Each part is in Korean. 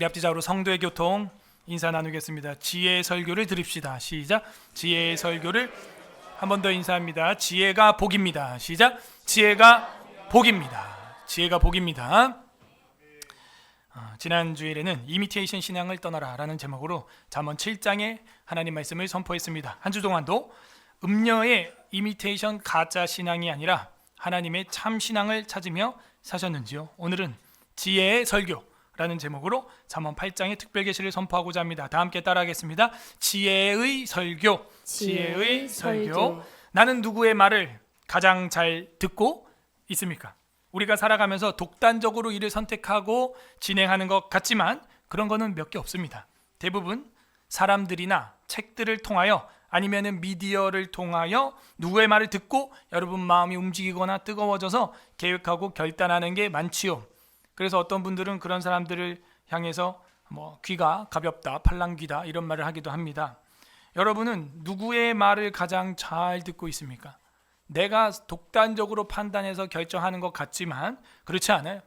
앞뒤좌우로 성도의 교통 인사 나누겠습니다. 지혜의 설교를 들읍시다. 시작. 지혜의 설교를 한 번 더 인사합니다. 지혜가 복입니다. 시작. 지혜가 복입니다. 지혜가 복입니다. 지난 주일에는 이미테이션 신앙을 떠나라 라는 제목으로 잠언 7장의 하나님 말씀을 선포했습니다. 한 주 동안도 음녀의 이미테이션 가짜 신앙이 아니라 하나님의 참 신앙을 찾으며 사셨는지요? 오늘은 지혜의 설교라는 제목으로 잠언 8장의 특별 계시를 선포하고자 합니다. 다 함께 따라하겠습니다. 지혜의 설교. 지혜의 설교. 나는 누구의 말을 가장 잘 듣고 있습니까? 우리가 살아가면서 독단적으로 일을 선택하고 진행하는 것 같지만 그런 거는 몇 개 없습니다. 대부분 사람들이나 책들을 통하여 아니면은 미디어를 통하여 누구의 말을 듣고 여러분 마음이 움직이거나 뜨거워져서 계획하고 결단하는 게 많지요. 그래서 어떤 분들은 그런 사람들을 향해서 귀가 가볍다, 팔랑귀다 이런 말을 하기도 합니다. 여러분은 누구의 말을 가장 잘 듣고 있습니까? 내가 독단적으로 판단해서 결정하는 것 같지만 그렇지 않아요.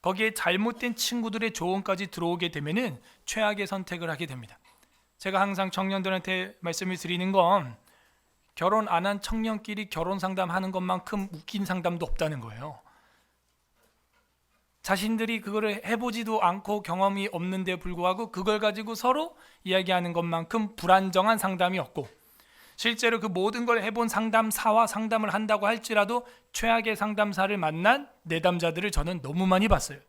거기에 잘못된 친구들의 조언까지 들어오게 되면은 최악의 선택을 하게 됩니다. 제가 항상 청년들한테 말씀을 드리는 건 결혼 안 한 청년끼리 결혼 상담하는 것만큼 웃긴 상담도 없다는 거예요. 자신들이 그거를 해보지도 않고 경험이 없는데 불구하고 그걸 가지고 서로 이야기하는 것만큼 불안정한 상담이 없고, 실제로 그 모든 걸 해본 상담사와 상담을 한다고 할지라도 최악의 상담사를 만난 내담자들을 저는 너무 많이 봤어요.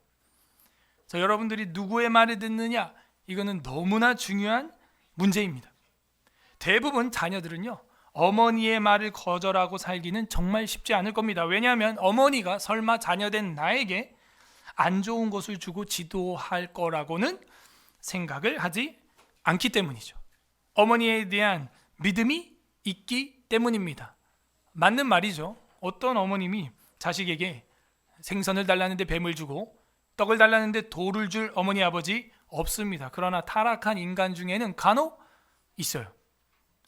그래서 여러분들이 누구의 말을 듣느냐, 이거는 너무나 중요한 문제입니다. 대부분 자녀들은요, 어머니의 말을 거절하고 살기는 정말 쉽지 않을 겁니다. 왜냐하면 어머니가 설마 자녀된 나에게 안 좋은 것을 주고 지도할 거라고는 생각을 하지 않기 때문이죠. 어머니에 대한 믿음이 있기 때문입니다. 맞는 말이죠. 어떤 어머님이 자식에게 생선을 달라는데 뱀을 주고 떡을 달라는데 돌을 줄 어머니 아버지 없습니다. 그러나 타락한 인간 중에는 간혹 있어요.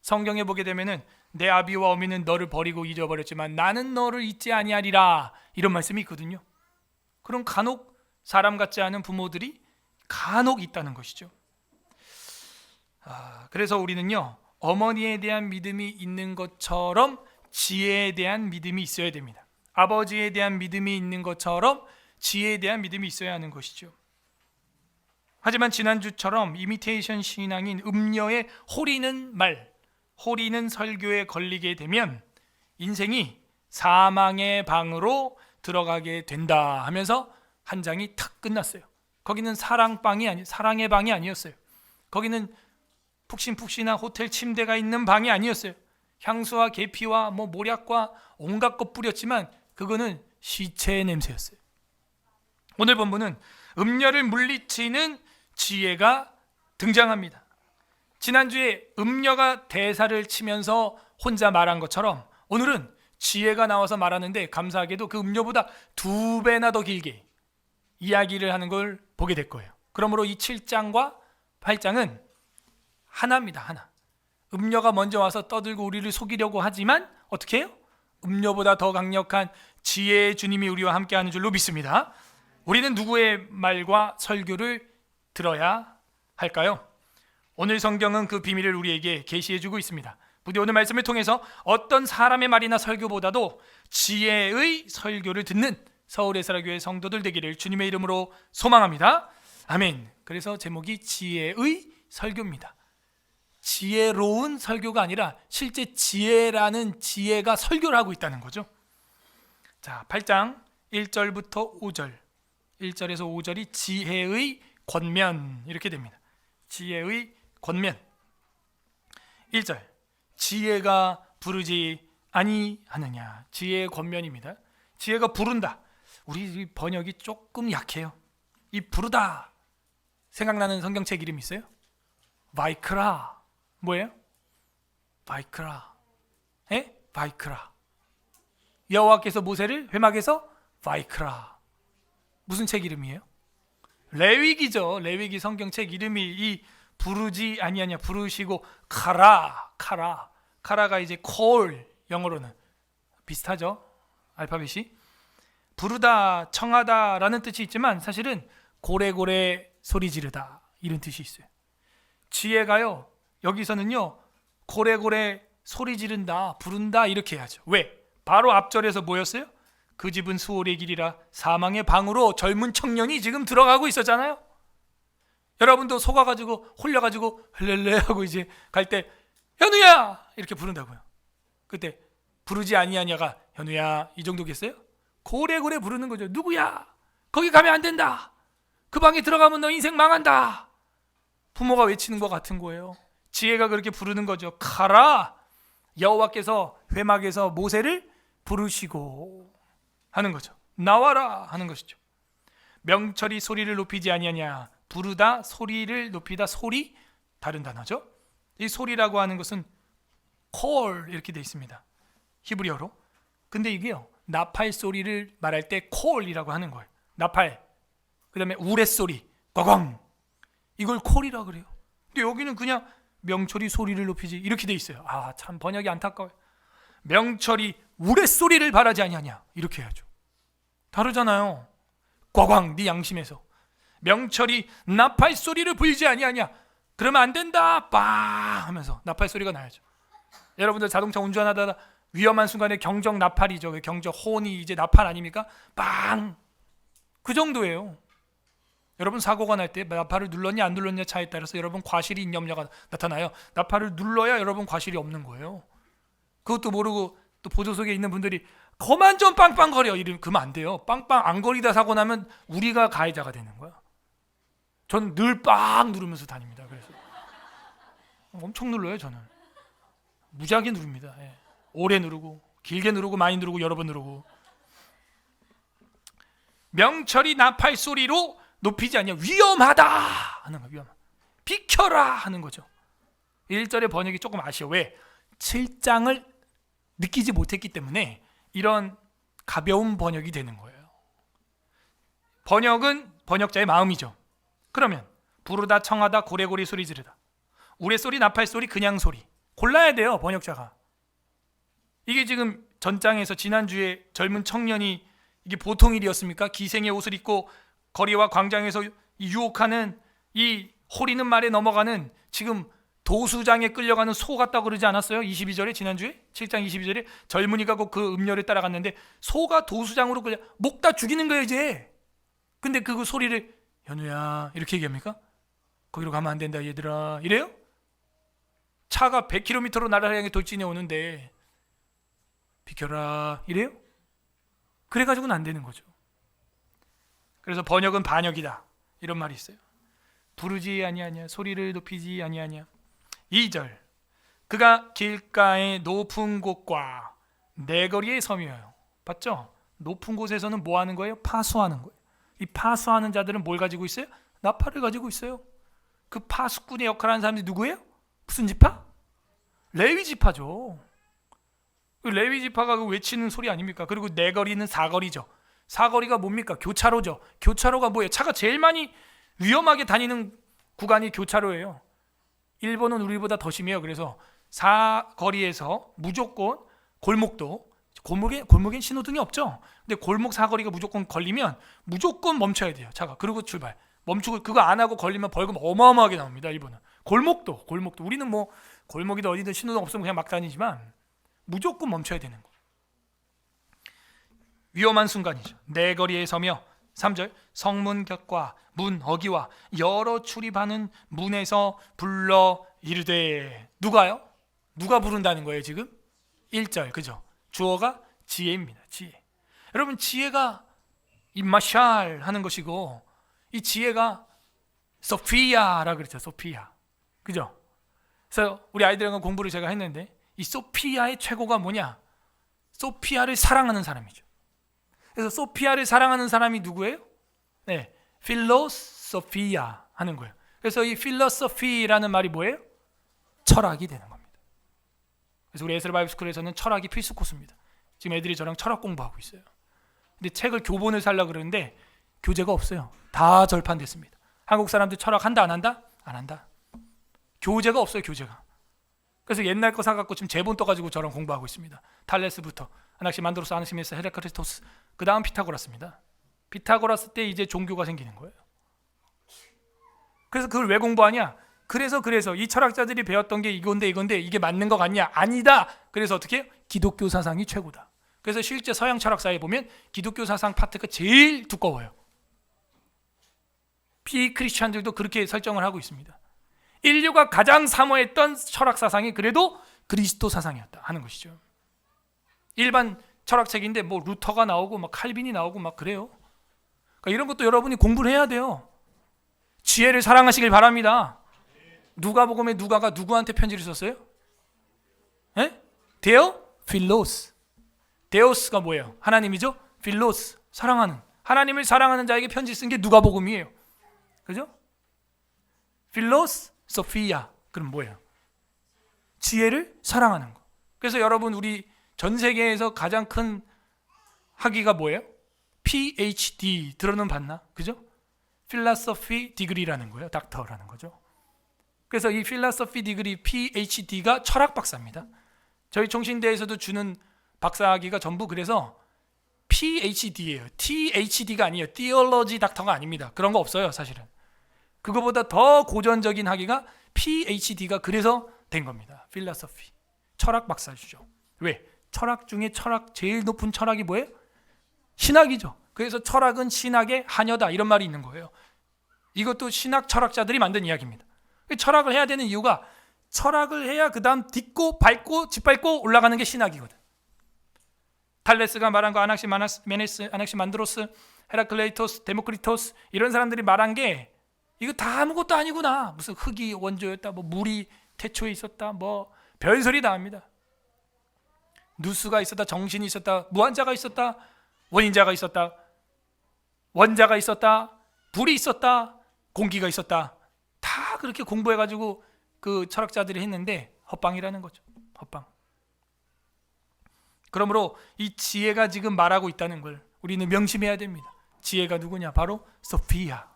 성경에 보게 되면은 내 아비와 어미는 너를 버리고 잊어버렸지만 나는 너를 잊지 아니하리라 이런 말씀이 있거든요. 그럼 간혹 사람 같지 않은 부모들이 간혹 있다는 것이죠. 그래서 우리는요, 어머니에 대한 믿음이 있는 것처럼 지혜에 대한 믿음이 있어야 됩니다. 아버지에 대한 믿음이 있는 것처럼 지혜에 대한 믿음이 있어야 하는 것이죠. 하지만 지난주처럼 이미테이션 신앙인 음녀의 호리는 말, 호리는 설교에 걸리게 되면 인생이 사망의 방으로 들어가게 된다 하면서 한 장이 탁 끝났어요. 거기는 사랑의 방이 아니었어요. 거기는 푹신푹신한 호텔 침대가 있는 방이 아니었어요. 향수와 계피와 모략과 온갖 것 뿌렸지만 그거는 시체의 냄새였어요. 오늘 본문은 음녀를 물리치는 지혜가 등장합니다. 지난주에 음녀가 대사를 치면서 혼자 말한 것처럼 오늘은 지혜가 나와서 말하는데 감사하게도 그 음녀보다 2배나 더 길게 이야기를 하는 걸 보게 될 거예요. 그러므로 이 7장과 8장은 하나입니다. 하나. 음녀가 먼저 와서 떠들고 우리를 속이려고 하지만 어떻게 해요? 음녀보다 더 강력한 지혜의 주님이 우리와 함께하는 줄로 믿습니다. 우리는 누구의 말과 설교를 들어야 할까요? 오늘 성경은 그 비밀을 우리에게 계시해주고 있습니다. 부디 오늘 말씀을 통해서 어떤 사람의 말이나 설교보다도 지혜의 설교를 듣는 서울에스라교회 성도들 되기를 주님의 이름으로 소망합니다. 아멘. 그래서 제목이 지혜의 설교입니다. 지혜로운 설교가 아니라 실제 지혜라는 지혜가 설교를 하고 있다는 거죠. 자, 8장 1절부터 5절, 1절에서 5절이 지혜의 권면 이렇게 됩니다. 지혜의 권면. 1절, 지혜가 부르지 아니하느냐. 지혜의 권면입니다. 지혜가 부른다. 우리 번역이 조금 약해요. 이 부르다 생각나는 성경책 이름 있어요? 바이크라. 뭐예요? 바이크라. 바이크라. 여호와께서 모세를 회막에서 바이크라. 무슨 책 이름이에요? 레위기죠. 레위기 성경책 이름이 이 부르지 아니하냐, 부르시고 카라가 이제 call, 영어로는 비슷하죠. 알파벳이 부르다, 청하다라는 뜻이 있지만 사실은 고래고래 소리 지르다 이런 뜻이 있어요. 지혜가요 여기서는요 고래고래 소리 지른다 부른다 이렇게 해야죠. 왜? 바로 앞절에서 뭐였어요? 그 집은 수월의 길이라 사망의 방으로 젊은 청년이 지금 들어가고 있었잖아요. 여러분도 속아가지고 홀려가지고 헐렐레 하고 이제 갈 때 현우야 이렇게 부른다고요. 그때 부르지 아니하냐가 현우야 이 정도겠어요? 고래고래 부르는 거죠. 누구야? 거기 가면 안 된다. 그 방에 들어가면 너 인생 망한다. 부모가 외치는 것 같은 거예요. 지혜가 그렇게 부르는 거죠. 가라. 여호와께서 회막에서 모세를 부르시고 하는 거죠. 나와라 하는 것이죠. 명철이 소리를 높이지 아니하냐. 부르다 소리를 높이다 소리 다른 단어죠. 이 소리라고 하는 것은 call 이렇게 되어 있습니다. 히브리어로. 근데 이게요 나팔 소리를 말할 때 call이라고 하는 거예요. 나팔. 그다음에 우레소리 꽝꽝 이걸 call이라고 그래요. 근데 여기는 그냥 명철이 소리를 높이지 이렇게 돼 있어요. 아 참 번역이 안타까워요. 명철이 우레소리를 바라지 아니하냐 이렇게 해야죠. 다르잖아요. 꽝꽝 네 양심에서. 명철이 나팔 소리를 불지 아니하냐 그러면 안 된다 빵 하면서 나팔 소리가 나야죠. 여러분들 자동차 운전하다가 위험한 순간에 경적 나팔이죠. 경적 혼이 이제 나팔 아닙니까? 빵 그 정도예요. 여러분 사고가 날 때 나팔을 눌렀냐 안 눌렀냐 차에 따라서 여러분 과실이 있냐 없냐가 나타나요. 나팔을 눌러야 여러분 과실이 없는 거예요. 그것도 모르고 또 보조석에 있는 분들이 그만 좀 빵빵거려 그러면 안 돼요. 빵빵 안 거리다 사고 나면 우리가 가해자가 되는 거야. 전 늘 빵 누르면서 다닙니다. 그래서 엄청 눌러요. 저는 무지하게 누릅니다. 예. 오래 누르고 길게 누르고 많이 누르고 여러 번 누르고. 명철이 나팔 소리로 높이지 않냐 위험하다 하는 거예요. 비켜라 하는 거죠. 1절의 번역이 조금 아쉬워. 왜? 7장을 느끼지 못했기 때문에 이런 가벼운 번역이 되는 거예요. 번역은 번역자의 마음이죠. 그러면 부르다 청하다 고래고래 소리 지르다 우레소리 나팔 소리 그냥 소리 골라야 돼요. 번역자가. 이게 지금 전장에서 지난주에 젊은 청년이 이게 보통 일이었습니까? 기생의 옷을 입고 거리와 광장에서 유혹하는 이 호리는 말에 넘어가는 지금 도수장에 끌려가는 소 같다고 그러지 않았어요? 22절에 지난주에 7장 22절에 젊은이가 그 음녀를 따라갔는데 소가 도수장으로 끌려 목 다 죽이는 거예요 이제. 근데 그 소리를 현우야 이렇게 얘기합니까? 거기로 가면 안 된다 얘들아 이래요? 차가 100km로 나를 향해 돌진해 오는데 비켜라 이래요? 그래가지고는 안 되는 거죠. 그래서 번역은 반역이다 이런 말이 있어요. 부르지 아니하냐 소리를 높이지 아니하냐. 2절 그가 길가의 높은 곳과 내거리에 섬이어요. 봤죠? 높은 곳에서는 뭐 하는 거예요? 파수하는 거예요. 이 파수하는 자들은 뭘 가지고 있어요? 나팔을 가지고 있어요. 그 파수꾼의 역할을 하는 사람들이 누구예요? 무슨 지파? 레위 지파죠. 레위 지파가 외치는 소리 아닙니까? 그리고 내거리는 사거리죠. 사거리가 뭡니까? 교차로죠. 교차로가 뭐예요? 차가 제일 많이 위험하게 다니는 구간이 교차로예요. 일본은 우리보다 더 심해요. 그래서 사거리에서 무조건 골목엔 신호등이 없죠. 근데 골목 사거리가 무조건 걸리면 무조건 멈춰야 돼요. 차가. 그리고 출발. 멈추고 그거 안 하고 걸리면 벌금 어마어마하게 나옵니다. 일본은. 골목도. 우리는 뭐 골목이든 어디든 신호등 없으면 그냥 막 다니지만 무조건 멈춰야 되는 거예요. 위험한 순간이죠. 내 거리에 서며 3절 성문 곁과 문 어기와 여러 출입하는 문에서 불러 이르되 누가요? 누가 부른다는 거예요 지금? 1절 그죠? 주어가 지혜입니다. 지혜. 여러분 지혜가 이 마샬 하는 것이고 이 지혜가 소피아라고 그랬죠. 소피아. 그죠? 그래서 우리 아이들과 공부를 제가 했는데 이 소피아의 최고가 뭐냐? 소피아를 사랑하는 사람이죠. 그래서 소피아를 사랑하는 사람이 누구예요? 네, 필로소피아 하는 거예요. 그래서 이 필로소피라는 말이 뭐예요? 철학이 되는 겁니다. 그래서 우리 에스라 바이블 스쿨에서는 철학이 필수 코스입니다. 지금 애들이 저랑 철학 공부하고 있어요. 근데 책을 교본을 살려고 그러는데 교재가 없어요. 다 절판됐습니다. 한국 사람들 철학 한다 안 한다? 안 한다. 교재가 없어요. 교재가. 그래서 옛날 거 사갖고 지금 제본 떠가지고 저랑 공부하고 있습니다. 탈레스부터 아낙시만드로스, 아낙시메스, 헤라크리스토스, 그 다음 피타고라스입니다. 피타고라스 때 이제 종교가 생기는 거예요. 그래서 그걸 왜 공부하냐? 그래서 이 철학자들이 배웠던 게 이건데 이게 맞는 거 같냐? 아니다. 그래서 어떻게 해요? 기독교 사상이 최고다. 그래서 실제 서양 철학사에 보면 기독교 사상 파트가 제일 두꺼워요. 비크리스찬들도 그렇게 설정을 하고 있습니다. 인류가 가장 사모했던 철학 사상이 그래도 그리스도 사상이었다 하는 것이죠. 일반 철학책인데 뭐 루터가 나오고 막 칼빈이 나오고 막 그래요. 그러니까 이런 것도 여러분이 공부를 해야 돼요. 지혜를 사랑하시길 바랍니다. 누가복음에 누가가 누구한테 편지를 썼어요? 데오 필로스. 데오스가 뭐예요? 하나님이죠? 필로스, 사랑하는, 하나님을 사랑하는 자에게 편지 쓴 게 누가복음이에요. 그죠? 필로스 소피아. 그럼 뭐예요? 지혜를 사랑하는 거. 그래서 여러분 우리 전 세계에서 가장 큰 학위가 뭐예요? PhD 들어는 봤나? 그죠? 필라소피 디그리라는 거예요. 닥터라는 거죠. 그래서 이 필라소피 디그리 PhD가 철학 박사입니다. 저희 총신대에서도 주는 박사학위가 전부 그래서 PhD예요. THD가 아니에요. Theology 닥터가 아닙니다. 그런 거 없어요, 사실은. 그거보다 더 고전적인 학위가 PhD가 그래서 된 겁니다. 필라소피. 철학 박사주죠. 왜? 철학 중에 제일 높은 철학이 뭐예요? 신학이죠. 그래서 철학은 신학의 하녀다 이런 말이 있는 거예요. 이것도 신학 철학자들이 만든 이야기입니다. 철학을 해야 되는 이유가 철학을 해야 그 다음 딛고 밟고 짓밟고 올라가는 게 신학이거든. 탈레스가 말한 거, 아낙시메네스, 아낙시만드로스, 헤라클레이토스, 데모크리토스 이런 사람들이 말한 게 이거 다 아무것도 아니구나. 무슨 흙이 원조였다, 뭐 물이 태초에 있었다, 뭐 별소리 다 합니다. 누수가 있었다, 정신이 있었다, 무한자가 있었다, 원인자가 있었다, 원자가 있었다, 불이 있었다, 공기가 있었다. 다 그렇게 공부해가지고 그 철학자들이 했는데 헛방이라는 거죠. 헛방. 그러므로 이 지혜가 지금 말하고 있다는 걸 우리는 명심해야 됩니다. 지혜가 누구냐? 바로 소피아.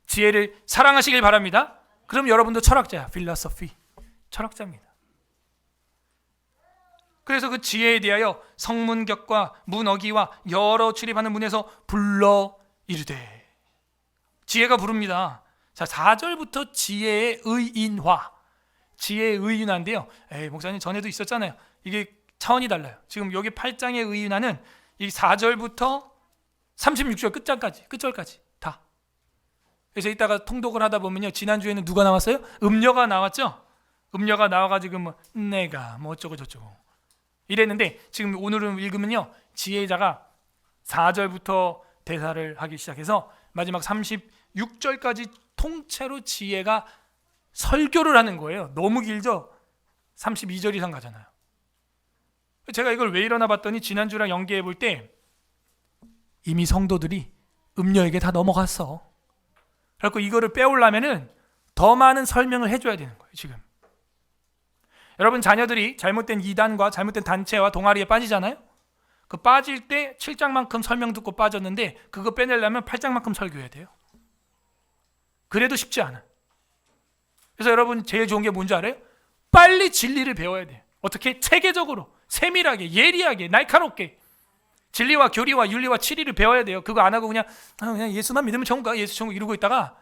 지혜를 사랑하시길 바랍니다. 그럼 여러분도 철학자야. 필라소피. 철학자입니다. 그래서 그 지혜에 대하여 성문격과 문어기와 여러 출입하는 문에서 불러 이르되. 지혜가 부릅니다. 자, 4절부터 지혜의 의인화. 지혜의 의인화인데요. 목사님 전에도 있었잖아요. 이게 차원이 달라요. 지금 여기 8장의 의인화는 이 4절부터 36절 끝절까지 다. 그래서 이따가 통독을 하다 보면요. 지난주에는 누가 나왔어요? 음녀가 나왔죠? 음녀가 나와가지고 뭐 내가 뭐 어쩌고 저쩌고 이랬는데 지금 오늘은 읽으면요. 지혜자가 4절부터 대사를 하기 시작해서 마지막 36절까지 통째로 지혜가 설교를 하는 거예요. 너무 길죠? 32절 이상 가잖아요. 제가 이걸 왜 일어나 봤더니 지난주랑 연계해 볼 때 이미 성도들이 음녀에게 다 넘어갔어. 그래서 이거를 빼오려면은 더 많은 설명을 해줘야 되는 거예요. 지금 여러분 자녀들이 잘못된 이단과 잘못된 단체와 동아리에 빠지잖아요. 그 빠질 때 7장만큼 설명 듣고 빠졌는데 그거 빼내려면 8장만큼 설교해야 돼요. 그래도 쉽지 않아. 그래서 여러분 제일 좋은 게 뭔지 알아요? 빨리 진리를 배워야 돼요. 어떻게? 체계적으로, 세밀하게, 예리하게, 날카롭게 진리와 교리와 윤리와 치리를 배워야 돼요. 그거 안 하고 그냥 예수만 믿으면 천국 가, 예수 천국 이러고 있다가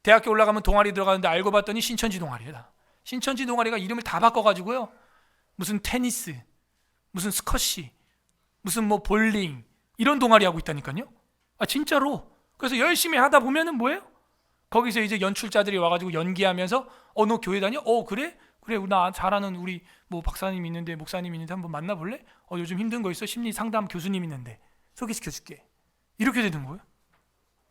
대학교 올라가면 동아리 들어가는데 알고 봤더니 신천지 동아리다. 신천지 동아리가 이름을 다 바꿔가지고요. 무슨 테니스, 무슨 스쿼시, 무슨 뭐 볼링 이런 동아리 하고 있다니까요. 아 진짜로. 그래서 열심히 하다 보면은 뭐예요? 거기서 이제 연출자들이 와가지고 연기하면서 너 교회 다녀? 그래? 그래 나 잘하는 우리 뭐 박사님 있는데 목사님 있는데 한번 만나볼래? 요즘 힘든 거 있어? 심리 상담 교수님 있는데 소개시켜줄게. 이렇게 되는 거예요.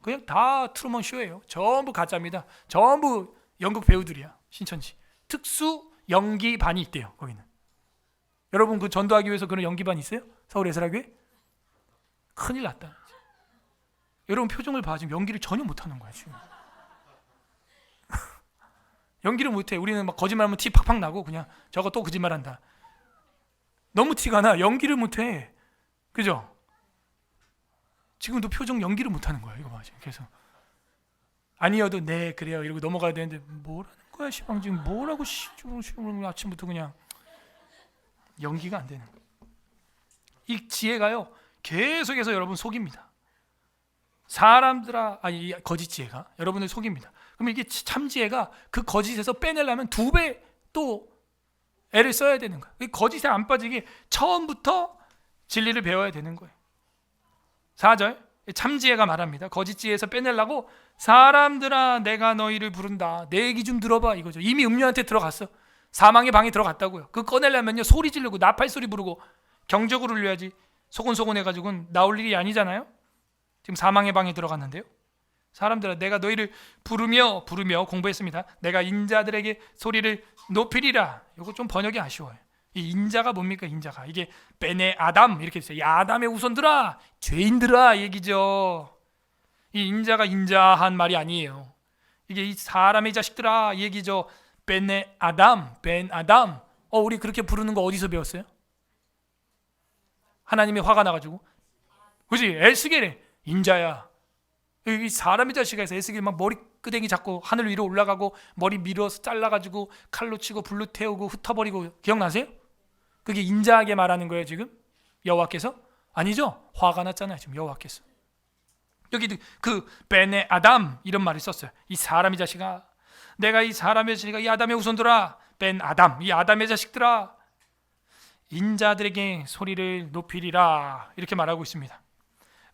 그냥 다 트루먼 쇼예요. 전부 가짜입니다. 전부 연극 배우들이야. 신천지 특수 연기반이 있대요. 거기는. 여러분 그 전도하기 위해서 그런 연기반 있어요? 서울예술학교에? 큰일 났다. 여러분 표정을 봐. 지금 연기를 전혀 못하는 거야 지금. 연기를 못해. 우리는 막 거짓말하면 티 팍팍 나고 그냥 저거 또 거짓말한다. 너무 티가 나. 연기를 못해. 그죠? 지금도 표정 연기를 못하는 거야. 이거 봐 지금 계속. 아니어도 네 그래요 이러고 넘어가야 되는데 뭐라는 거야 시방 지금 뭐라고 시방 아침부터 그냥 연기가 안 되는 거야. 이 지혜가요 계속해서 여러분 속입니다. 사람들아 거짓 지혜가 여러분을 속입니다. 그럼 이게 참지혜가 그 거짓에서 빼내려면 2배 또 애를 써야 되는 거예요. 거짓에 안 빠지게 처음부터 진리를 배워야 되는 거예요. 4절 참지혜가 말합니다. 거짓지혜에서 빼내려고 사람들아 내가 너희를 부른다. 내 얘기 좀 들어봐 이거죠. 이미 음녀한테 들어갔어. 사망의 방에 들어갔다고요. 그거 꺼내려면요 소리 지르고 나팔 소리 부르고 경적을 울려야지 소곤소곤 해가지고는 나올 일이 아니잖아요. 지금 사망의 방에 들어갔는데요. 사람들아 내가 너희를 부르며 공부했습니다. 내가 인자들에게 소리를 높이리라. 이거 좀 번역이 아쉬워요. 이 인자가 뭡니까? 인자가 이게 베네 아담 이렇게 있어요. 야 아담의 후손들아 죄인들아 얘기죠. 이 인자가 인자한 말이 아니에요. 이게 이 사람의 자식들아 얘기죠. 베네 아담 벤 아담. 우리 그렇게 부르는 거 어디서 배웠어요? 하나님이 화가 나가지고 그지 에스겔에 인자야. 이 사람의 자식에서 에스겔 막 머리 끄댕이 잡고 하늘 위로 올라가고 머리 밀어서 잘라가지고 칼로 치고 불로 태우고 흩어버리고 기억나세요? 그게 인자하게 말하는 거예요 지금? 여호와께서? 아니죠. 화가 났잖아요 지금 여호와께서. 여기 그 베네 아담 이런 말을 썼어요. 이 사람의 자식아 내가 이 사람의 자식아 이 아담의 후손들아 벤 아담 이 아담의 자식들아 인자들에게 소리를 높이리라 이렇게 말하고 있습니다.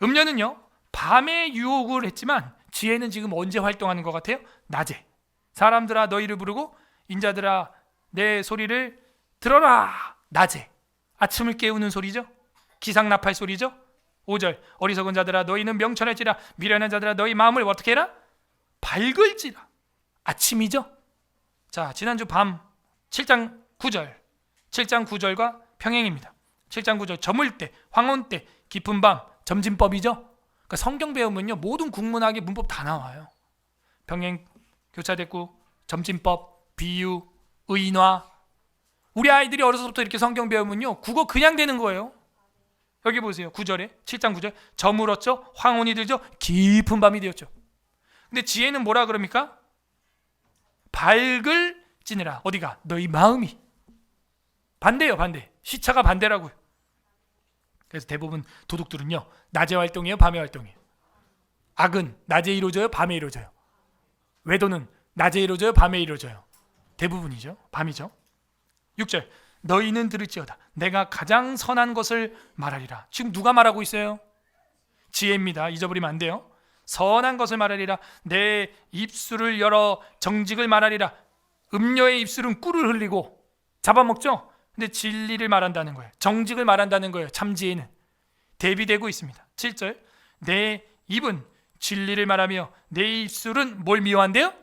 음녀는요 밤에 유혹을 했지만 지혜는 지금 언제 활동하는 것 같아요? 낮에. 사람들아 너희를 부르고 인자들아 내 소리를 들어라. 낮에. 아침을 깨우는 소리죠. 기상나팔 소리죠. 5절 어리석은 자들아 너희는 명철할지라 미련한 자들아 너희 마음을 어떻게 해라? 밝을지라. 아침이죠. 자 지난주 밤 7장 9절과 평행입니다. 7장 9절 저물 때 황혼 때 깊은 밤 점진법이죠. 그러니까 성경 배우면요 모든 국문학의 문법 다 나와요. 병행, 교차대구, 점진법, 비유, 의인화. 우리 아이들이 어려서부터 이렇게 성경 배우면요 국어 그냥 되는 거예요. 여기 보세요. 9절에 7장 9절 저물었죠. 황혼이 들죠. 깊은 밤이 되었죠. 근데 지혜는 뭐라 그럽니까? 밝을지니라. 어디가? 너희 마음이. 반대예요. 반대. 시차가 반대라고요. 그래서 대부분 도둑들은요 낮에 활동해요 밤에 활동해요. 악은 낮에 이루어져요 밤에 이루어져요. 외도는 낮에 이루어져요 밤에 이루어져요. 대부분이죠. 밤이죠. 6절 너희는 들을지어다 내가 가장 선한 것을 말하리라. 지금 누가 말하고 있어요? 지혜입니다. 잊어버리면 안 돼요. 선한 것을 말하리라. 내 입술을 열어 정직을 말하리라. 음녀의 입술은 꿀을 흘리고 잡아먹죠. 근데 진리를 말한다는 거예요. 정직을 말한다는 거예요. 참지혜는 대비되고 있습니다. 7절 내 입은 진리를 말하며 내 입술은 뭘 미워한대요?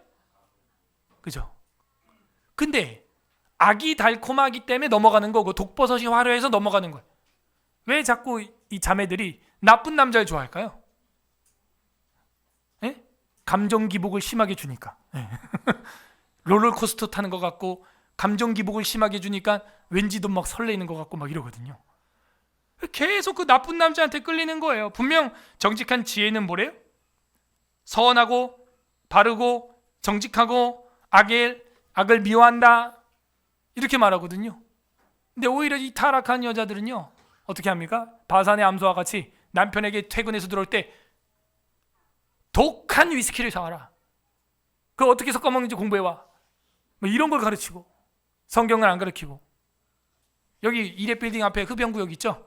그죠? 근데 악이 달콤하기 때문에 넘어가는 거고 독버섯이 화려해서 넘어가는 거예요. 왜 자꾸 이 자매들이 나쁜 남자를 좋아할까요? 에? 감정 기복을 심하게 주니까. 롤러코스터 타는 것 같고 감정 기복을 심하게 주니까 왠지도 막 설레이는 것 같고 막 이러거든요. 계속 그 나쁜 남자한테 끌리는 거예요. 분명 정직한 지혜는 뭐래요? 선하고 바르고 정직하고 악을 미워한다 이렇게 말하거든요. 근데 오히려 이 타락한 여자들은요 어떻게 합니까? 바산의 암소와 같이 남편에게 퇴근해서 들어올 때 독한 위스키를 사와라. 그거 어떻게 섞어 먹는지 공부해와. 뭐 이런 걸 가르치고 성경을 안 가르치고. 여기 이레빌딩 앞에 흡연구역 있죠?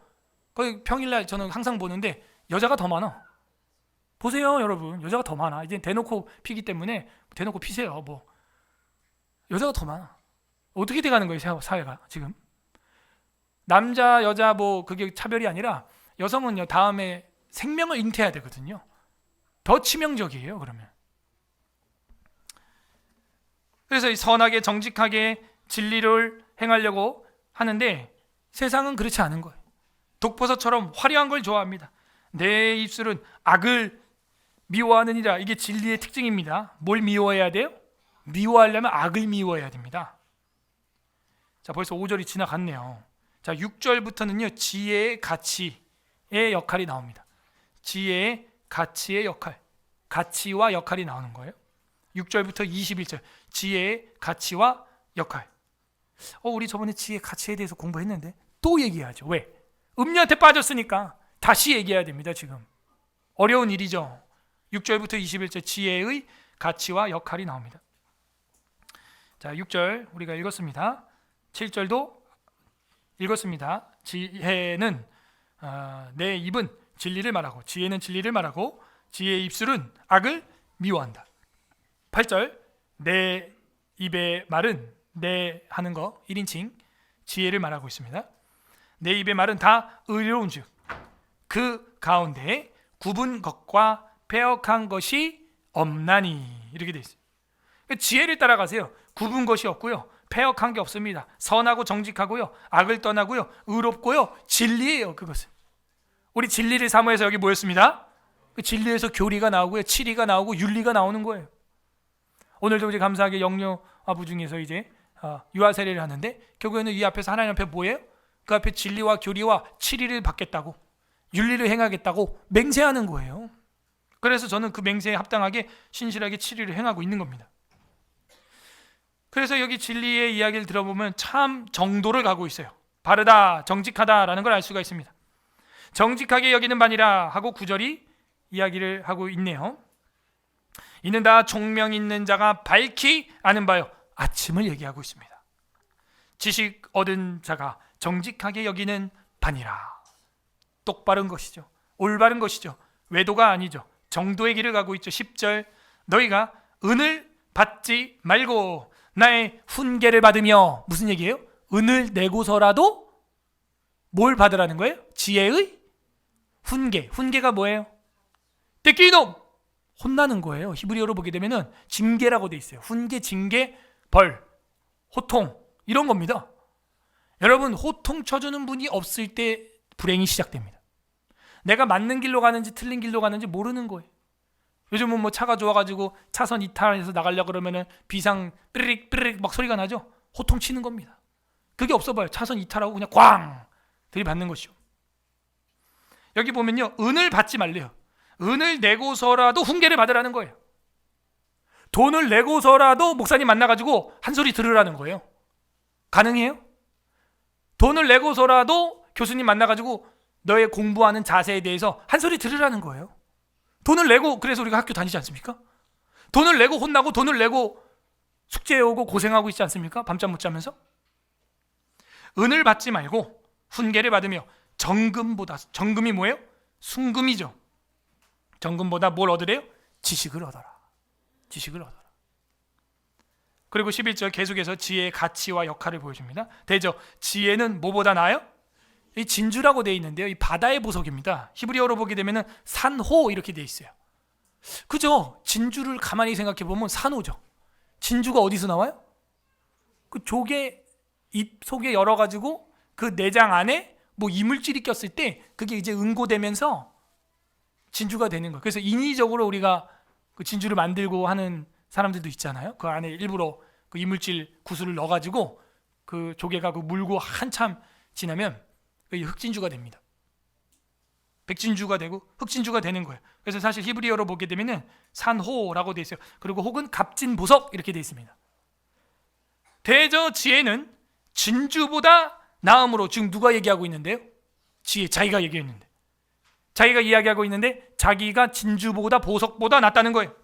거기 평일날 저는 항상 보는데 여자가 더 많아. 보세요 여러분. 여자가 더 많아. 이제 대놓고 피기 때문에 대놓고 피세요. 뭐 여자가 더 많아. 어떻게 돼가는 거예요 사회가 지금? 남자 여자 뭐 그게 차별이 아니라 여성은요 다음에 생명을 잉태해야 되거든요. 더 치명적이에요 그러면. 그래서 이 선하게 정직하게 진리를 행하려고 하는데 세상은 그렇지 않은 거예요. 독버섯처럼 화려한 걸 좋아합니다. 내 입술은 악을 미워하느니라. 이게 진리의 특징입니다. 뭘 미워해야 돼요? 미워하려면 악을 미워해야 됩니다. 자 벌써 5절이 지나갔네요. 자 6절부터는요 지혜의 가치의 역할이 나옵니다. 지혜의 가치의 역할, 가치와 역할이 나오는 거예요. 6절부터 21절 지혜의 가치와 역할. 우리 저번에 지혜의 가치에 대해서 공부했는데 또 얘기하죠. 왜? 음녀한테 빠졌으니까 다시 얘기해야 됩니다. 지금 어려운 일이죠. 6절부터 21절 지혜의 가치와 역할이 나옵니다. 자, 6절 우리가 읽었습니다. 7절도 읽었습니다. 지혜는 내 입은 진리를 말하고, 지혜는 진리를 말하고 지혜의 입술은 악을 미워한다. 8절 내 입의 말은, 내 하는 거 1인칭 지혜를 말하고 있습니다. 내 입의 말은 다 의로운 즉 그 가운데 굽은 것과 패역한 것이 없나니, 이렇게 돼 있어요. 지혜를 따라가세요. 굽은 것이 없고요, 패역한 게 없습니다. 선하고 정직하고요, 악을 떠나고요, 의롭고요, 진리예요. 그것은 우리 진리를 사모해서 여기 모였습니다. 그 진리에서 교리가 나오고요, 치리가 나오고 윤리가 나오는 거예요. 오늘도 우리 감사하게 영유아부 중에서 이제 유아 세례를 하는데, 결국에는 이 앞에서 하나님 앞에 뭐예요? 그 앞에 진리와 교리와 치리를 받겠다고, 윤리를 행하겠다고 맹세하는 거예요. 그래서 저는 그 맹세에 합당하게 신실하게 치리를 행하고 있는 겁니다. 그래서 여기 진리의 이야기를 들어보면 참 정도를 가고 있어요. 바르다, 정직하다라는 걸 알 수가 있습니다. 정직하게 여기는 바니라 하고 9절이 이야기를 하고 있네요. 이는 다 총명 있는 자가 밝히 아는 바요, 아침을 얘기하고 있습니다. 지식 얻은 자가 정직하게 여기는 바니라. 똑바른 것이죠. 올바른 것이죠. 외도가 아니죠. 정도의 길을 가고 있죠. 10절 너희가 은을 받지 말고 나의 훈계를 받으며, 무슨 얘기예요? 은을 내고서라도 뭘 받으라는 거예요? 지혜의 훈계. 훈계가 뭐예요? 떼끼 이놈! 혼나는 거예요. 히브리어로 보게 되면은 징계라고 돼 있어요. 훈계, 징계, 벌, 호통, 이런 겁니다. 여러분, 호통 쳐주는 분이 없을 때 불행이 시작됩니다. 내가 맞는 길로 가는지 틀린 길로 가는지 모르는 거예요. 요즘은 뭐 차가 좋아가지고 차선 이탈해서 나가려고 그러면은 비상 삐리릭 삐리릭 막 소리가 나죠. 호통 치는 겁니다. 그게 없어 봐요. 차선 이탈하고 그냥 꽝 들이받는 것이요. 여기 보면요, 은을 받지 말래요. 은을 내고서라도 훈계를 받으라는 거예요. 돈을 내고서라도 목사님 만나가지고 한 소리 들으라는 거예요. 가능해요? 돈을 내고서라도 교수님 만나가지고 너의 공부하는 자세에 대해서 한 소리 들으라는 거예요. 돈을 내고, 그래서 우리가 학교 다니지 않습니까? 돈을 내고 혼나고 돈을 내고 숙제해오고 고생하고 있지 않습니까? 밤잠 못 자면서. 은을 받지 말고 훈계를 받으며 정금보다, 정금이 뭐예요? 순금이죠. 정금보다 뭘 얻으래요? 지식을 얻어라. 지식을 얻어라. 그리고 11절 계속해서 지혜의 가치와 역할을 보여줍니다. 대저 지혜는 뭐보다 나아요? 이 진주라고 되어 있는데요, 이 바다의 보석입니다. 히브리어로 보게 되면 산호 이렇게 되어 있어요. 그죠? 진주를 가만히 생각해 보면 산호죠. 진주가 어디서 나와요? 그 조개 입 속에 열어가지고 그 내장 안에 뭐 이물질이 꼈을 때 그게 이제 응고되면서 진주가 되는 거예요. 그래서 인위적으로 우리가 그 진주를 만들고 하는 사람들도 있잖아요. 그 안에 일부러 그 이물질 구슬을 넣어가지고 그 조개가 그 물고 한참 지나면 흑진주가 됩니다. 백진주가 되고 흑진주가 되는 거예요. 그래서 사실 히브리어로 보게 되면은 산호라고 되어 있어요. 그리고 혹은 갑진보석 이렇게 되어 있습니다. 대저 지혜는 진주보다 나음으로, 지금 누가 얘기하고 있는데요? 지혜, 자기가 얘기했는데, 자기가 이야기하고 있는데 자기가 진주보다 보석보다 낫다는 거예요.